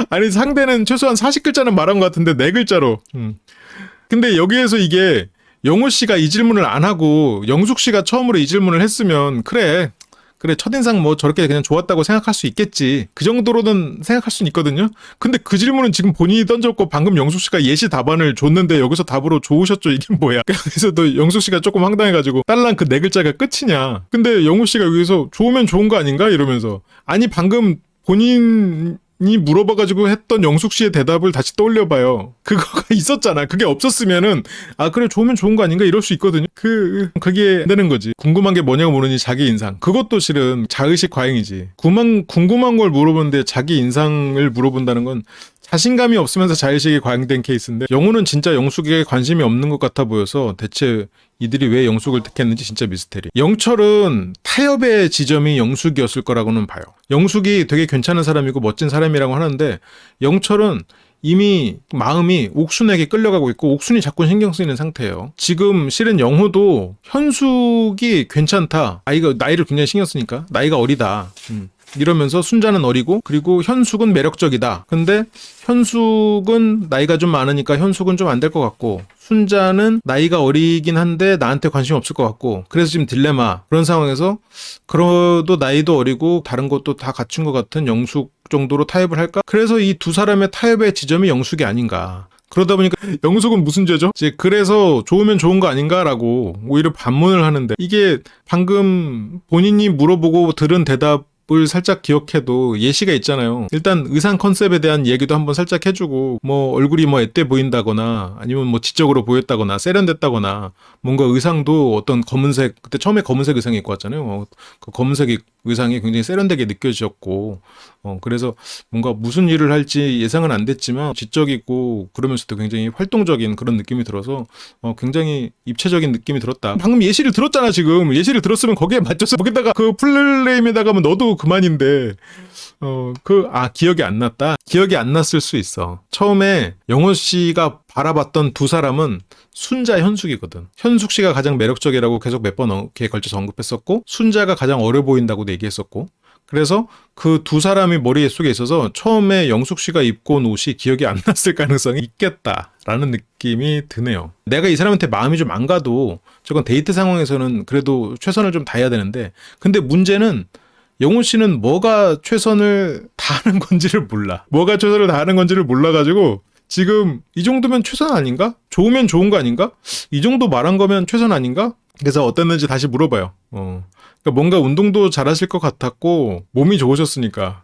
아니 상대는 최소한 40글자는 말한 것 같은데 4글자로. 근데 여기에서 이게 영호 씨가 이 질문을 안 하고 영숙 씨가 처음으로 이 질문을 했으면 그래 첫인상 뭐 저렇게 그냥 좋았다고 생각할 수 있겠지. 그 정도로는 생각할 수는 있거든요. 근데 그 질문은 지금 본인이 던졌고 방금 영숙 씨가 예시 답안을 줬는데 여기서 답으로 좋으셨죠 이게 뭐야. 그래서 또 영숙 씨가 조금 황당해가지고 딸랑 그 4글자가 끝이냐. 근데 영호 씨가 여기서 좋으면 좋은 거 아닌가 이러면서 아니 방금 본인이 물어봐가지고 했던 영숙 씨의 대답을 다시 떠올려봐요. 그거가 있었잖아. 그게 없었으면은 아 그래 좋으면 좋은 거 아닌가 이럴 수 있거든요. 그게 안 되는 거지. 궁금한 게 뭐냐고 물으니 자기 인상. 그것도 실은 자의식 과잉이지. 궁금한 걸 물어보는데 자기 인상을 물어본다는 건 자신감이 없으면서 자의식이 과잉된 케이스인데 영호는 진짜 영숙에게 관심이 없는 것 같아 보여서 대체 이들이 왜 영숙을 택했는지 진짜 미스테리. 영철은 타협의 지점이 영숙이었을 거라고는 봐요. 영숙이 되게 괜찮은 사람이고 멋진 사람이라고 하는데 영철은 이미 마음이 옥순에게 끌려가고 있고 옥순이 자꾸 신경 쓰이는 상태예요. 지금 실은 영호도 현숙이 괜찮다. 나이를 굉장히 신경 쓰니까 나이가 어리다. 이러면서 순자는 어리고 그리고 현숙은 매력적이다. 근데 현숙은 나이가 좀 많으니까 현숙은 좀 안 될 것 같고 순자는 나이가 어리긴 한데 나한테 관심 없을 것 같고 그래서 지금 딜레마 그런 상황에서 그래도 나이도 어리고 다른 것도 다 갖춘 것 같은 영숙 정도로 타협을 할까? 그래서 이 두 사람의 타협의 지점이 영숙이 아닌가. 그러다 보니까 영숙은 무슨 죄죠? 이제 그래서 좋으면 좋은 거 아닌가라고 오히려 반문을 하는데 이게 방금 본인이 물어보고 들은 대답을 살짝 기억해도 예시가 있잖아요. 일단 의상 컨셉에 대한 얘기도 한번 살짝 해주고 뭐 얼굴이 뭐 앳돼 보인다거나 아니면 뭐 지적으로 보였다거나 세련됐다거나 뭔가 의상도 어떤 검은색 그때 처음에 검은색 의상 입고 왔잖아요. 그 검은색 의상이 굉장히 세련되게 느껴졌고 그래서 뭔가 무슨 일을 할지 예상은 안 됐지만 지적이고 그러면서도 굉장히 활동적인 그런 느낌이 들어서 굉장히 입체적인 느낌이 들었다. 방금 예시를 들었잖아. 지금 예시를 들었으면 거기에 맞춰서 거기다가 그 플레임에다가 하면 너도 그만인데 기억이 안 났다. 기억이 안 났을 수 있어. 처음에 영호 씨가 바라봤던 두 사람은 순자, 현숙이거든. 현숙 씨가 가장 매력적이라고 계속 몇 번 이렇게 걸쳐서 언급했었고 순자가 가장 어려 보인다고도 얘기했었고 그래서 그 두 사람이 머릿속에 있어서 처음에 영숙 씨가 입고 온 옷이 기억이 안 났을 가능성이 있겠다라는 느낌이 드네요. 내가 이 사람한테 마음이 좀 안 가도 저건 데이트 상황에서는 그래도 최선을 좀 다해야 되는데 근데 문제는 영호 씨는 뭐가 최선을 다하는 건지를 몰라. 뭐가 최선을 다하는 건지를 몰라가지고 지금 이 정도면 최선 아닌가? 좋으면 좋은 거 아닌가? 이 정도 말한 거면 최선 아닌가? 그래서 어땠는지 다시 물어봐요. 그러니까 뭔가 운동도 잘하실 것 같았고 몸이 좋으셨으니까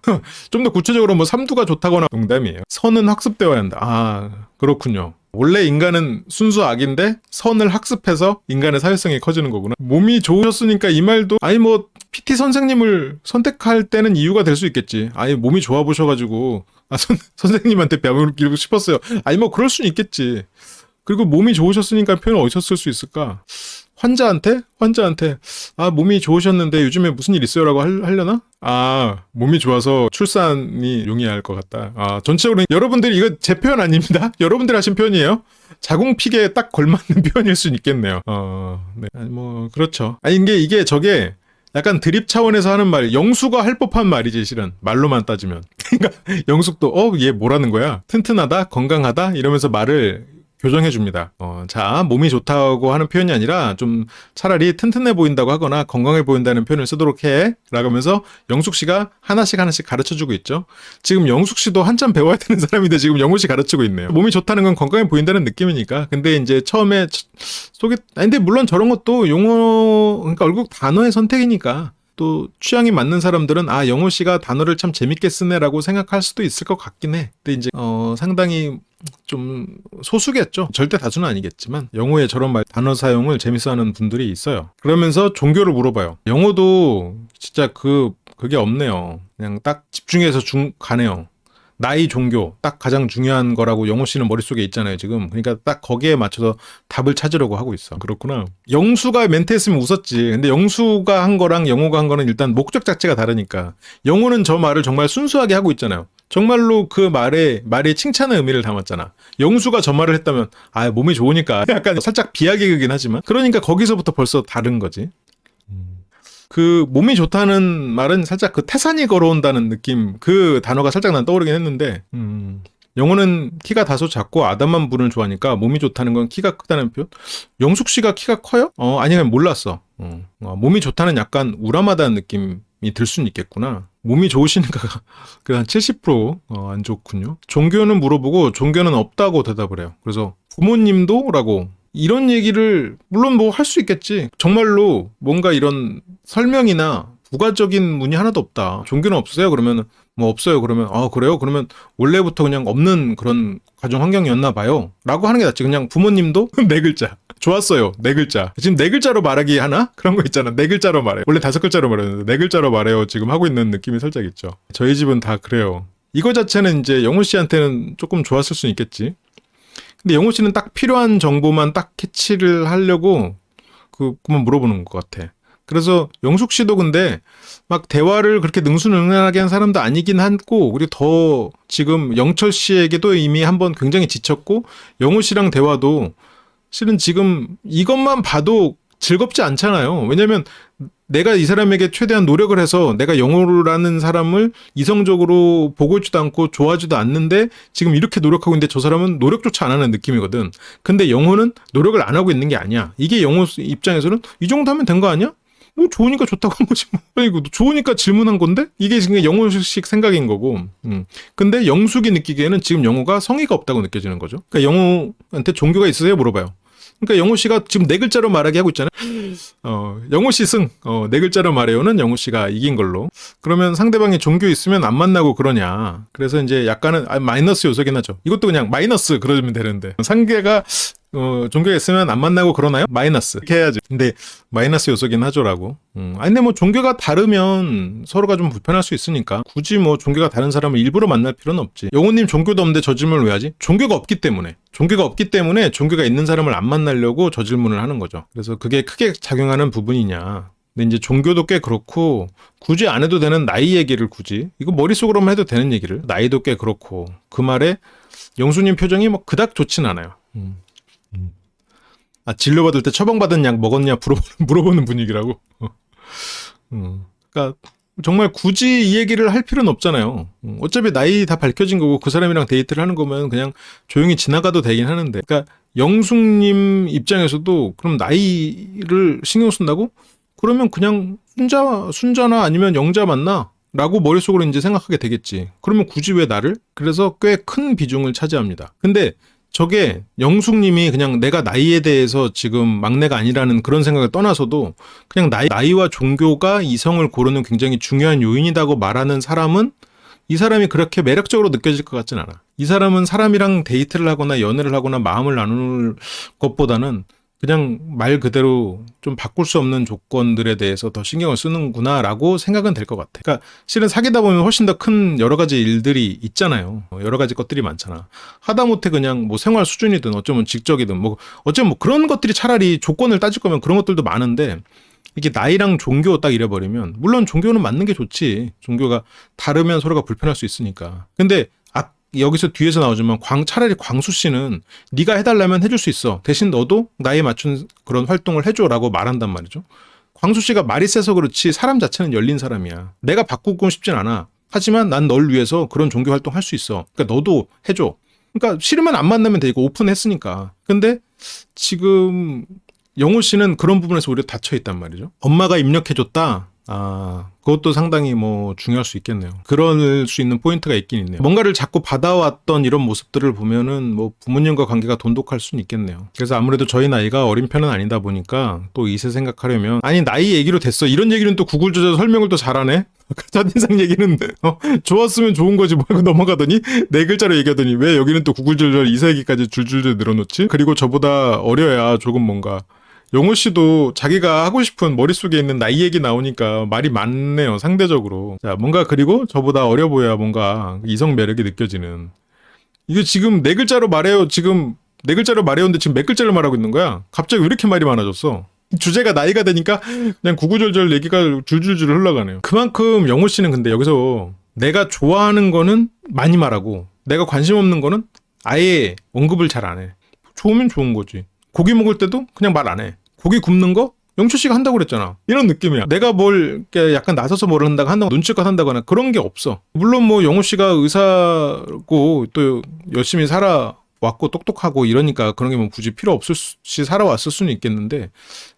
좀 더 구체적으로 뭐 삼두가 좋다거나 농담이에요. 선은 학습되어야 한다. 아 그렇군요. 원래 인간은 순수 악인데 선을 학습해서 인간의 사회성이 커지는 거구나. 몸이 좋으셨으니까 이 말도 아니 뭐 PT 선생님을 선택할 때는 이유가 될 수 있겠지. 아니 몸이 좋아 보셔가지고 선생님한테 뺨을 기르고 싶었어요. 아니 뭐 그럴 수는 있겠지. 그리고 몸이 좋으셨으니까 표현을 어디서 쓸 수 있을까? 환자한테 몸이 좋으셨는데 요즘에 무슨 일 있어요? 라고 하려나? 몸이 좋아서 출산이 용이할 것 같다. 전체적으로 여러분들이 이거 제 표현 아닙니다. 여러분들 하신 표현이에요. 자궁픽에 딱 걸맞는 표현일 수는 있겠네요. 네. 뭐 그렇죠. 이게 저게 약간 드립 차원에서 하는 말, 영수가 할 법한 말이지 실은 말로만 따지면. 그러니까 영숙도 얘 뭐라는 거야? 튼튼하다, 건강하다 이러면서 말을 교정해 줍니다. 자, 몸이 좋다고 하는 표현이 아니라 좀 차라리 튼튼해 보인다고 하거나 건강해 보인다는 표현을 쓰도록 해. 라고 하면서 영숙 씨가 하나씩 가르쳐 주고 있죠. 지금 영숙 씨도 한참 배워야 되는 사람인데 지금 영호 씨 가르치고 있네요. 몸이 좋다는 건 건강해 보인다는 느낌이니까. 근데 이제 처음에 근데 물론 저런 것도 그러니까 결국 단어의 선택이니까. 또 취향이 맞는 사람들은 영호 씨가 단어를 참 재밌게 쓰네라고 생각할 수도 있을 것 같긴 해. 근데 이제 상당히 좀 소수겠죠. 절대 다수는 아니겠지만 영호의 저런 단어 사용을 재밌어하는 분들이 있어요. 그러면서 종교를 물어봐요. 영호도 진짜 그게 없네요. 그냥 딱 집중해서 가네요. 나이, 종교 딱 가장 중요한 거라고 영호 씨는 머릿속에 있잖아요 지금. 그러니까 딱 거기에 맞춰서 답을 찾으려고 하고 있어. 그렇구나. 영수가 멘트 했으면 웃었지. 근데 영수가 한 거랑 영호가 한 거는 일단 목적 자체가 다르니까. 영호는 저 말을 정말 순수하게 하고 있잖아요. 정말로 그 말에 칭찬의 의미를 담았잖아. 영수가 저 말을 했다면 몸이 좋으니까 약간 살짝 비하개그긴 하지만 그러니까 거기서부터 벌써 다른 거지. 그 몸이 좋다는 말은 살짝 그 태산이 걸어온다는 느낌, 그 단어가 살짝 난 떠오르긴 했는데 영호는 키가 다소 작고 아담한 분을 좋아하니까 몸이 좋다는 건 키가 크다는 표현? 영숙 씨가 키가 커요? 아니면 몰랐어. 몸이 좋다는 약간 우람하다는 느낌이 들 수는 있겠구나. 몸이 좋으시니까 한 70%안 좋군요. 종교는 물어보고 종교는 없다고 대답을 해요. 그래서 부모님도? 라고 이런 얘기를 물론 뭐 할 수 있겠지. 정말로 뭔가 이런 설명이나 부가적인 문이 하나도 없다. 종교는 없으세요? 그러면 뭐 없어요. 그러면 그래요? 그러면 원래부터 그냥 없는 그런 가정 환경이었나 봐요. 라고 하는 게 낫지. 그냥 부모님도 네 글자. 좋았어요. 네 글자. 지금 네 글자로 말하기 하나? 그런 거 있잖아. 네 글자로 말해. 원래 5글자로 말했는데 네 글자로 말해요. 지금 하고 있는 느낌이 살짝 있죠. 저희 집은 다 그래요. 이거 자체는 이제 영호 씨한테는 조금 좋았을 수 있겠지. 근데 영호 씨는 딱 필요한 정보만 딱 캐치를 하려고 그만 물어보는 것 같아. 그래서 영숙 씨도 근데 막 대화를 그렇게 능수능란하게 한 사람도 아니긴 하고 그리고 더 지금 영철 씨에게도 이미 한번 굉장히 지쳤고 영호 씨랑 대화도 실은 지금 이것만 봐도 즐겁지 않잖아요. 왜냐면 내가 이 사람에게 최대한 노력을 해서 내가 영호라는 사람을 이성적으로 보고 있지도 않고 좋아하지도 않는데 지금 이렇게 노력하고 있는데 저 사람은 노력조차 안 하는 느낌이거든. 근데 영호는 노력을 안 하고 있는 게 아니야. 이게 영호 입장에서는 이 정도 하면 된 거 아니야? 뭐 좋으니까 좋다고 한 거지 뭐. 이거 좋으니까 질문한 건데 이게 지금 영호식 생각인 거고. 근데 영숙이 느끼기에는 지금 영호가 성의가 없다고 느껴지는 거죠. 그러니까 영호한테 종교가 있으세요? 물어봐요. 그러니까 영호 씨가 지금 네 글자로 말하게 하고 있잖아요. 영호 씨 승. 네 글자로 말해요는 영호 씨가 이긴 걸로. 그러면 상대방이 종교 있으면 안 만나고 그러냐. 그래서 이제 약간은 마이너스 요소긴 하죠. 이것도 그냥 마이너스 그러면 되는데. 상대가 종교가 있으면 안 만나고 그러나요? 마이너스. 이렇게 해야지. 근데 마이너스 요소긴 하죠라고. 아니 근데 뭐 종교가 다르면 서로가 좀 불편할 수 있으니까 굳이 뭐 종교가 다른 사람을 일부러 만날 필요는 없지. 영호님 종교도 없는데 저 질문을 왜 하지? 종교가 없기 때문에 종교가 있는 사람을 안 만나려고 저 질문을 하는 거죠. 그래서 그게 크게 작용하는 부분이냐. 근데 이제 종교도 꽤 그렇고 굳이 안 해도 되는 나이 얘기를 굳이 이거 머릿속으로만 해도 되는 얘기를 나이도 꽤 그렇고 그 말에 영수님 표정이 뭐 그닥 좋진 않아요. 진료받을 때 처방받은 약 먹었냐 물어보는 분위기라고. 그러니까 정말 굳이 이 얘기를 할 필요는 없잖아요. 어차피 나이 다 밝혀진 거고 그 사람이랑 데이트를 하는 거면 그냥 조용히 지나가도 되긴 하는데. 그러니까 영숙님 입장에서도 그럼 나이를 신경 쓴다고? 그러면 그냥 순자나 아니면 영자 만나? 라고 머릿속으로 이제 생각하게 되겠지. 그러면 굳이 왜 나를? 그래서 꽤 큰 비중을 차지합니다. 근데 저게 영숙님이 그냥 내가 나이에 대해서 지금 막내가 아니라는 그런 생각을 떠나서도 그냥 나이와 종교가 이성을 고르는 굉장히 중요한 요인이라고 말하는 사람은 이 사람이 그렇게 매력적으로 느껴질 것 같진 않아. 이 사람은 사람이랑 데이트를 하거나 연애를 하거나 마음을 나눌 것보다는 그냥 말 그대로 좀 바꿀 수 없는 조건들에 대해서 더 신경을 쓰는구나라고 생각은 될 것 같아. 그러니까 실은 사귀다 보면 훨씬 더 큰 여러 가지 일들이 있잖아요. 여러 가지 것들이 많잖아. 하다못해 그냥 뭐 생활 수준이든 어쩌면 직적이든 뭐 어쩌면 뭐 그런 것들이 차라리 조건을 따질 거면 그런 것들도 많은데 이게 나이랑 종교 딱 이래버리면 물론 종교는 맞는 게 좋지. 종교가 다르면 서로가 불편할 수 있으니까. 근데 여기서 뒤에서 나오지만 차라리 광수 씨는 네가 해달라면 해줄 수 있어. 대신 너도 나이에 맞춘 그런 활동을 해줘라고 말한단 말이죠. 광수 씨가 말이 세서 그렇지 사람 자체는 열린 사람이야. 내가 바꾸고 싶진 않아. 하지만 난 널 위해서 그런 종교 활동 할 수 있어. 그러니까 너도 해줘. 그러니까 싫으면 안 만나면 되고 오픈했으니까. 근데 지금 영호 씨는 그런 부분에서 오히려 닫혀 있단 말이죠. 엄마가 입력해줬다. 그것도 상당히 뭐 중요할 수 있겠네요. 그럴 수 있는 포인트가 있긴 있네요. 뭔가를 자꾸 받아왔던 이런 모습들을 보면은 뭐 부모님과 관계가 돈독할 수는 있겠네요. 그래서 아무래도 저희 나이가 어린 편은 아니다 보니까 또 이세 생각하려면 아니 나이 얘기로 됐어. 이런 얘기는 또 구글 조절 설명을 또 잘하네. 첫인상 얘기는 좋았으면 좋은 거지 뭐 하고 넘어가더니 네 글자로 얘기하더니 왜 여기는 또 구글 조절 이세 얘기까지 줄줄줄 늘어놓지? 그리고 저보다 어려야 조금 뭔가 영호 씨도 자기가 하고 싶은 머릿속에 있는 나이 얘기 나오니까 말이 많네요, 상대적으로. 자, 뭔가 그리고 저보다 어려 보여야 뭔가 이성 매력이 느껴지는. 이게 지금 네 글자로 말해요. 지금 네 글자로 말해요는데 지금 몇 글자를 말하고 있는 거야? 갑자기 왜 이렇게 말이 많아졌어? 주제가 나이가 되니까 그냥 구구절절 얘기가 줄줄줄 흘러가네요. 그만큼 영호 씨는 근데 여기서 내가 좋아하는 거는 많이 말하고 내가 관심 없는 거는 아예 언급을 잘 안 해. 좋으면 좋은 거지. 고기 먹을 때도 그냥 말 안 해. 고기 굽는 거? 영철 씨가 한다고 그랬잖아. 이런 느낌이야. 내가 뭘 이렇게 약간 나서서 뭘 한다고 눈치껏 한다거나 그런 게 없어. 물론 뭐 영호 씨가 의사고 또 열심히 살아왔고 똑똑하고 이러니까 그런 게 뭐 굳이 필요 없이 살아왔을 수는 있겠는데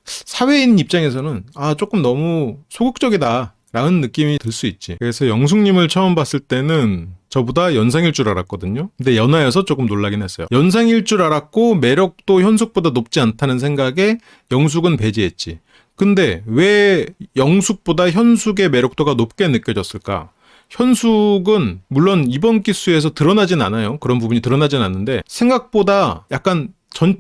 사회인 입장에서는 조금 너무 소극적이다 라는 느낌이 들 수 있지. 그래서 영숙님을 처음 봤을 때는 저보다 연상일 줄 알았거든요. 근데 연하여서 조금 놀라긴 했어요. 연상일 줄 알았고 매력도 현숙보다 높지 않다는 생각에 영숙은 배제했지. 근데 왜 영숙보다 현숙의 매력도가 높게 느껴졌을까? 현숙은 물론 이번 기수에서 드러나진 않아요. 그런 부분이 드러나진 않는데 생각보다 약간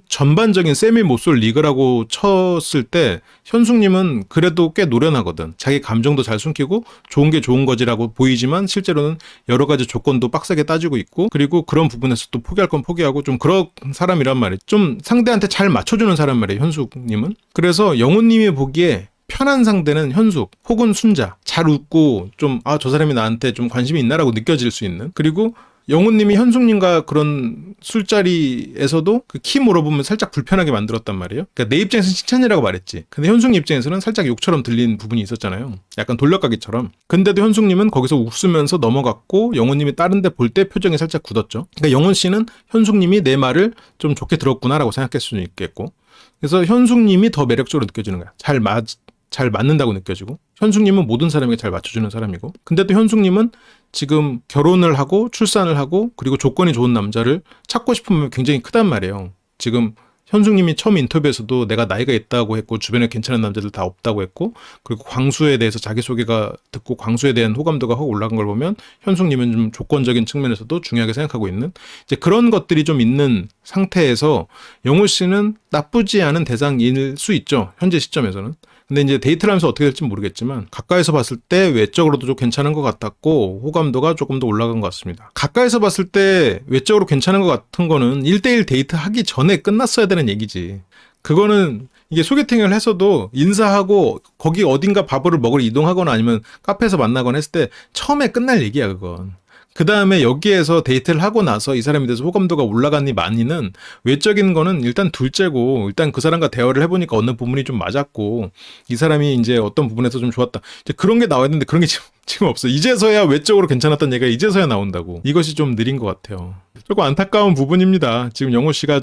전반적인 세미 모쏠 리그라고 쳤을 때 현숙님은 그래도 꽤 노련하거든. 자기 감정도 잘 숨기고 좋은 게 좋은 거지라고 보이지만 실제로는 여러 가지 조건도 빡세게 따지고 있고 그리고 그런 부분에서 또 포기할 건 포기하고 좀 그런 사람이란 말이에요. 좀 상대한테 잘 맞춰주는 사람 말이에요. 현숙님은. 그래서 영호님이 보기에 편한 상대는 현숙 혹은 순자. 잘 웃고 좀 저 사람이 나한테 좀 관심이 있나라고 느껴질 수 있는. 그리고 영호님이 현숙님과 그런 술자리에서도 그 키 물어보면 살짝 불편하게 만들었단 말이에요. 그러니까 내 입장에서는 칭찬이라고 말했지. 근데 현숙님 입장에서는 살짝 욕처럼 들린 부분이 있었잖아요. 약간 돌려가기처럼. 근데도 현숙님은 거기서 웃으면서 넘어갔고 영호님이 다른 데 볼 때 표정이 살짝 굳었죠. 그러니까 영호 씨는 현숙님이 내 말을 좀 좋게 들었구나라고 생각할 수는 있겠고. 그래서 현숙님이 더 매력적으로 느껴지는 거야. 잘 맞는다고 느껴지고. 현숙님은 모든 사람에게 잘 맞춰주는 사람이고. 근데 또 현숙님은 지금 결혼을 하고 출산을 하고 그리고 조건이 좋은 남자를 찾고 싶으면 굉장히 크단 말이에요. 지금 현숙님이 처음 인터뷰에서도 내가 나이가 있다고 했고 주변에 괜찮은 남자들 다 없다고 했고 그리고 광수에 대해서 자기소개가 듣고 광수에 대한 호감도가 확 올라간 걸 보면 현숙님은 좀 조건적인 측면에서도 중요하게 생각하고 있는 이제 그런 것들이 좀 있는 상태에서 영호 씨는 나쁘지 않은 대상일 수 있죠. 현재 시점에서는. 근데 이제 데이트를 하면서 어떻게 될지 모르겠지만 가까이서 봤을 때 외적으로도 좀 괜찮은 것 같았고 호감도가 조금 더 올라간 것 같습니다. 가까이서 봤을 때 외적으로 괜찮은 것 같은 거는 1대1 데이트 하기 전에 끝났어야 되는 얘기지. 그거는 이게 소개팅을 해서도 인사하고 거기 어딘가 밥을 먹으러 이동하거나 아니면 카페에서 만나거나 했을 때 처음에 끝날 얘기야 그건. 그 다음에 여기에서 데이트를 하고 나서 이 사람에 대해서 호감도가 올라가니 많이는 외적인 거는 일단 둘째고 일단 그 사람과 대화를 해보니까 어느 부분이 좀 맞았고 이 사람이 이제 어떤 부분에서 좀 좋았다. 이제 그런 게 나와야 되는데 그런 게 지금 없어. 이제서야 외적으로 괜찮았던 얘기가 이제서야 나온다고. 이것이 좀 느린 것 같아요. 조금 안타까운 부분입니다. 지금 영호 씨가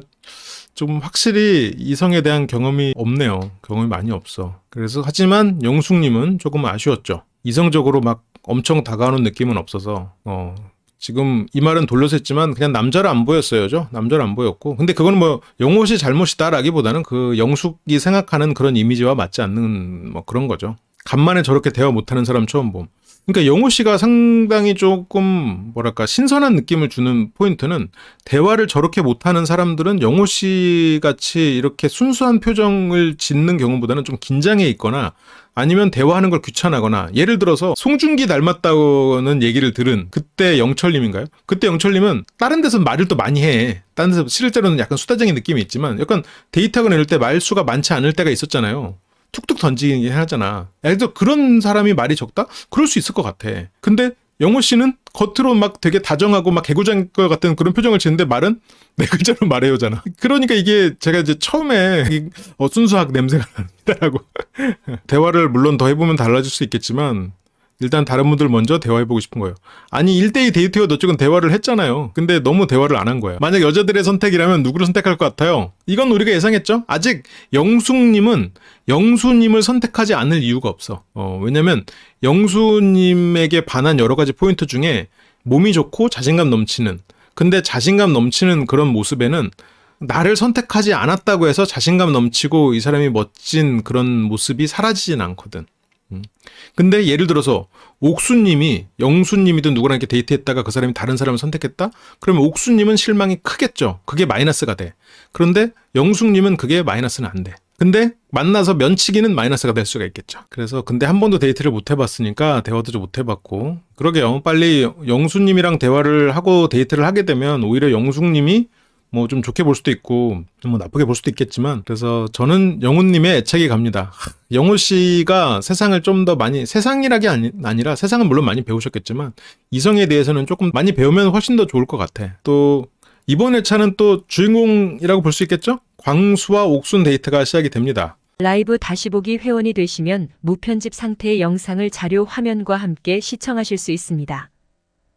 좀 확실히 이성에 대한 경험이 없네요. 경험이 많이 없어. 그래서 하지만 영숙님은 조금 아쉬웠죠. 이성적으로 막 엄청 다가오는 느낌은 없어서 지금 이 말은 돌려서 했지만 그냥 남자를 안 보였어요죠. 남자를 안 보였고 근데 그건 뭐 영호 씨 잘못이다라기보다는 그 영숙이 생각하는 그런 이미지와 맞지 않는 뭐 그런 거죠. 간만에 저렇게 대화 못하는 사람 처음 봄. 그러니까 영호 씨가 상당히 조금 뭐랄까 신선한 느낌을 주는 포인트는 대화를 저렇게 못하는 사람들은 영호 씨 같이 이렇게 순수한 표정을 짓는 경우보다는 좀 긴장해 있거나 아니면 대화하는 걸 귀찮아하거나 예를 들어서 송중기 닮았다는 얘기를 들은 그때 영철님인가요? 그때 영철님은 다른 데서 말을 또 많이 해. 다른 데서 실제로는 약간 수다쟁이 느낌이 있지만 약간 데이트하거나 이럴 때 말수가 많지 않을 때가 있었잖아요. 툭툭 던지긴 하잖아. 그래서 그런 사람이 말이 적다? 그럴 수 있을 것 같아. 근데 영호 씨는 겉으로 막 되게 다정하고 막 개구장일 것 같은 그런 표정을 짓는데 말은 내 글자로 말해요잖아. 그러니까 이게 제가 이제 처음에 순수학 냄새가 난다라고 대화를 물론 더 해보면 달라질 수 있겠지만 일단 다른 분들 먼저 대화해보고 싶은 거예요. 아니 1대2 데이트여 너쪽은 대화를 했잖아요. 근데 너무 대화를 안 한 거야. 만약 여자들의 선택이라면 누구를 선택할 것 같아요? 이건 우리가 예상했죠. 아직 영숙님은 영수님을 선택하지 않을 이유가 없어. 왜냐면 영수님에게 반한 여러 가지 포인트 중에 몸이 좋고 자신감 넘치는 근데 자신감 넘치는 그런 모습에는 나를 선택하지 않았다고 해서 자신감 넘치고 이 사람이 멋진 그런 모습이 사라지진 않거든. 근데 예를 들어서 옥수님이 영수님이든 누구랑 이렇게 데이트했다가 그 사람이 다른 사람을 선택했다? 그러면 옥수님은 실망이 크겠죠. 그게 마이너스가 돼. 그런데 영숙님은 그게 마이너스는 안 돼. 근데 만나서 면치기는 마이너스가 될 수가 있겠죠. 그래서 근데 한 번도 데이트를 못 해봤으니까 대화도 좀 못 해봤고 그러게요. 빨리 영수님이랑 대화를 하고 데이트를 하게 되면 오히려 영숙님이 뭐 좀 좋게 볼 수도 있고 뭐 나쁘게 볼 수도 있겠지만 그래서 저는 영호님의 애착이 갑니다. 영호 씨가 세상을 좀 더 많이 세상이라기 아니라 세상은 물론 많이 배우셨겠지만 이성에 대해서는 조금 많이 배우면 훨씬 더 좋을 것 같아. 또 이번 회차는 또 주인공이라고 볼 수 있겠죠? 광수와 옥순 데이트가 시작이 됩니다. 라이브 다시 보기 회원이 되시면 무편집 상태의 영상을 자료 화면과 함께 시청하실 수 있습니다.